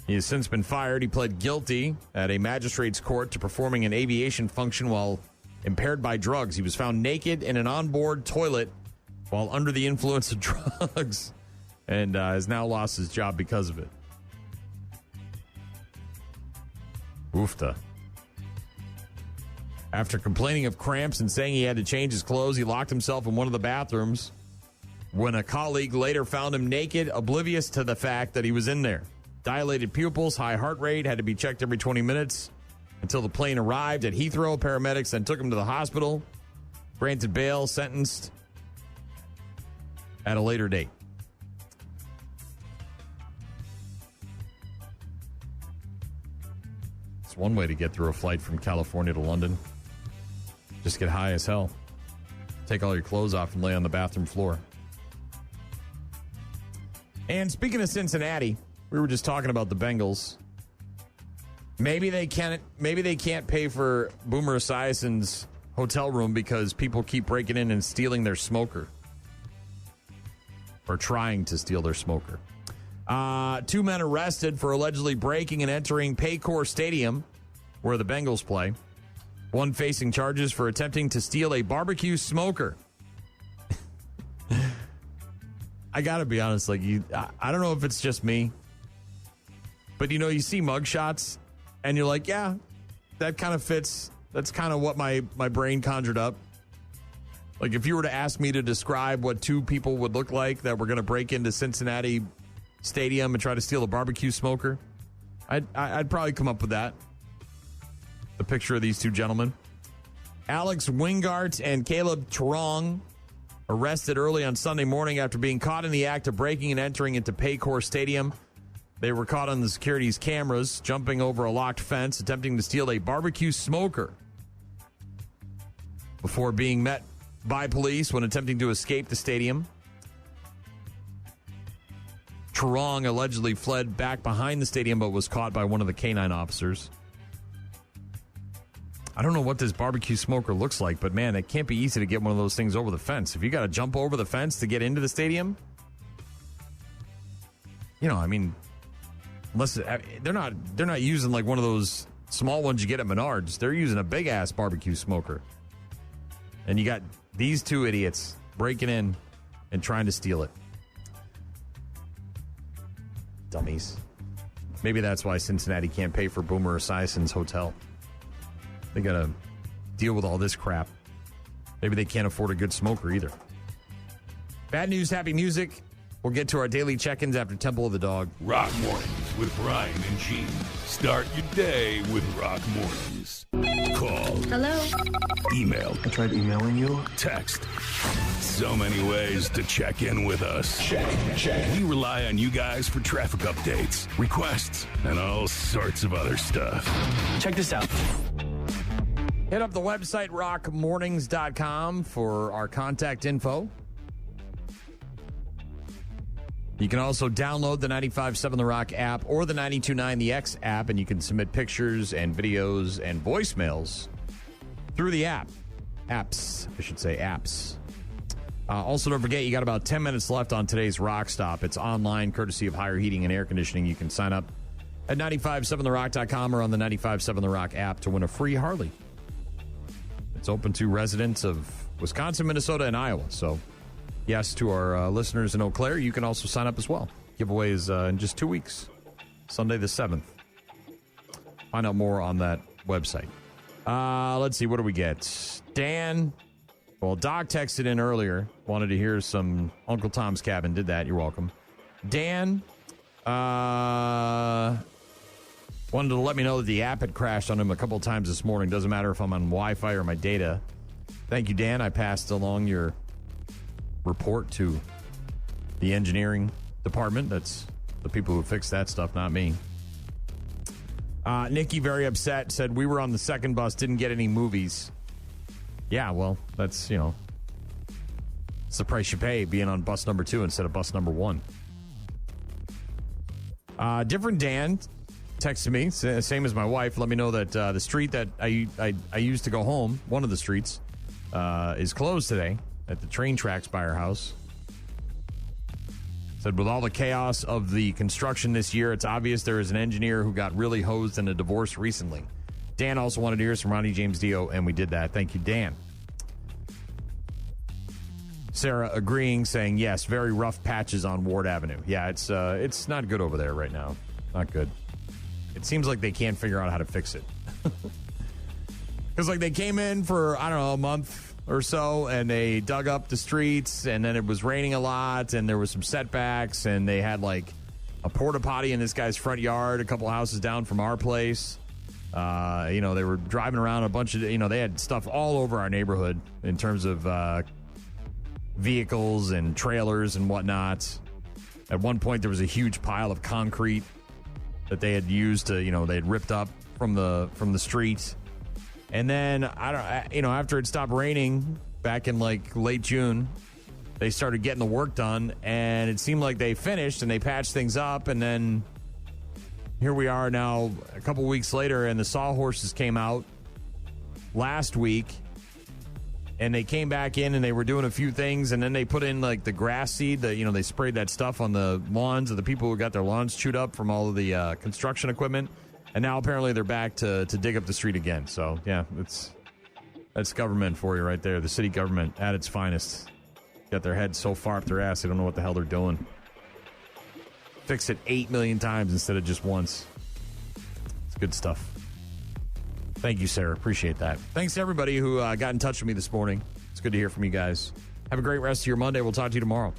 He has since been fired. He pled guilty at a magistrate's court to performing an aviation function while impaired by drugs. He was found naked in an onboard toilet while under the influence of drugs and has now lost his job because of it. Oofta. After complaining of cramps and saying he had to change his clothes, he locked himself in one of the bathrooms when a colleague later found him naked, oblivious to the fact that he was in there. Dilated pupils, high heart rate, had to be checked every 20 minutes until the plane arrived at Heathrow. Paramedics then took him to the hospital, granted bail, sentenced at a later date. It's one way to get through a flight from California to London. Just get high as hell. Take all your clothes off and lay on the bathroom floor. And speaking of Cincinnati, we were just talking about the Bengals. Maybe they can't pay for Boomer Esiason's hotel room because people keep breaking in and stealing their smoker. Or trying to steal their smoker. 2 men arrested for allegedly breaking and entering Paycor Stadium, where the Bengals play. One facing charges for attempting to steal a barbecue smoker. I gotta be honest, I don't know if it's just me, but you see mugshots and you're like, yeah, that kind of fits. That's kind of what my brain conjured up. Like if you were to ask me to describe what two people would look like that were going to break into Cincinnati Stadium and try to steal a barbecue smoker, I'd probably come up with that. The picture of these two gentlemen. Alex Wingart and Caleb Trong arrested early on Sunday morning after being caught in the act of breaking and entering into Paycor Stadium. They were caught on the security's cameras, jumping over a locked fence, attempting to steal a barbecue smoker before being met by police when attempting to escape the stadium. Trong allegedly fled back behind the stadium but was caught by one of the canine officers. I don't know what this barbecue smoker looks like, but man, it can't be easy to get one of those things over the fence. If you got to jump over the fence to get into the stadium, I mean, unless they're not using like one of those small ones you get at Menards. They're using a big ass barbecue smoker. And you got these two idiots breaking in and trying to steal it. Dummies. Maybe that's why Cincinnati can't pay for Boomer Esiason's hotel. They got to deal with all this crap. Maybe they can't afford a good smoker either. Bad news, happy music. We'll get to our daily check-ins after Temple of the Dog. Rock Mornings with Brian and Gene. Start your day with Rock Mornings. Call. Hello? Email. I tried emailing you. Text. So many ways to check in with us. Check. We rely on you guys for traffic updates, requests, and all sorts of other stuff. Check this out. Hit up the website, rockmornings.com, for our contact info. You can also download the 95.7 The Rock app or the 92.9 The X app, and you can submit pictures and videos and voicemails through the app. Apps. Also, don't forget, you got about 10 minutes left on today's Rock Stop. It's online, courtesy of Higher Heating and Air Conditioning. You can sign up at 957therock.com or on the 95.7 The Rock app to win a free Harley. It's open to residents of Wisconsin, Minnesota, and Iowa. So, yes, to our listeners in Eau Claire, you can also sign up as well. Giveaways in just 2 weeks, Sunday the 7th. Find out more on that website. Let's see, what do we get? Dan, well, Doc texted in earlier, wanted to hear some Uncle Tom's Cabin. Did that, you're welcome. Dan wanted to let me know that the app had crashed on him a couple of times this morning. Doesn't matter if I'm on Wi-Fi or my data. Thank you, Dan. I passed along your report to the engineering department. That's the people who fix that stuff, not me. Nikki, very upset, said we were on the second bus, didn't get any movies. Yeah, well, that's, it's the price you pay being on bus number 2 instead of bus number 1. Different Dan texted me, same as my wife, let me know that the street that I used to go home, one of the streets, is closed today at the train tracks by our house. Said with all the chaos of the construction this year, it's obvious there is an engineer who got really hosed in a divorce recently. Dan also wanted to hear some Ronnie James Dio, and we did that. Thank you, Dan. Sarah agreeing, saying, yes, very rough patches on Ward Avenue. Yeah, it's not good over there right now. Not good. It seems like they can't figure out how to fix it. Because, they came in for, I don't know, a month or so, and they dug up the streets, and then it was raining a lot, and there was some setbacks, and they had, a porta potty in this guy's front yard, a couple houses down from our place. They were driving around a bunch of, they had stuff all over our neighborhood in terms of vehicles and trailers and whatnot. At one point, there was a huge pile of concrete that they had used to, they had ripped up from the street. And then, after it stopped raining back in late June, they started getting the work done, and it seemed like they finished and they patched things up. And then here we are now a couple weeks later, and the sawhorses came out last week, and they came back in and they were doing a few things, and then they put in the grass seed. They sprayed that stuff on the lawns of the people who got their lawns chewed up from all of the construction equipment. And now apparently they're back to dig up the street again. So, yeah, that's government for you right there. The city government at its finest. Got their heads so far up their ass, they don't know what the hell they're doing. Fix it 8 million times instead of just once. It's good stuff. Thank you, Sarah. Appreciate that. Thanks to everybody who got in touch with me this morning. It's good to hear from you guys. Have a great rest of your Monday. We'll talk to you tomorrow.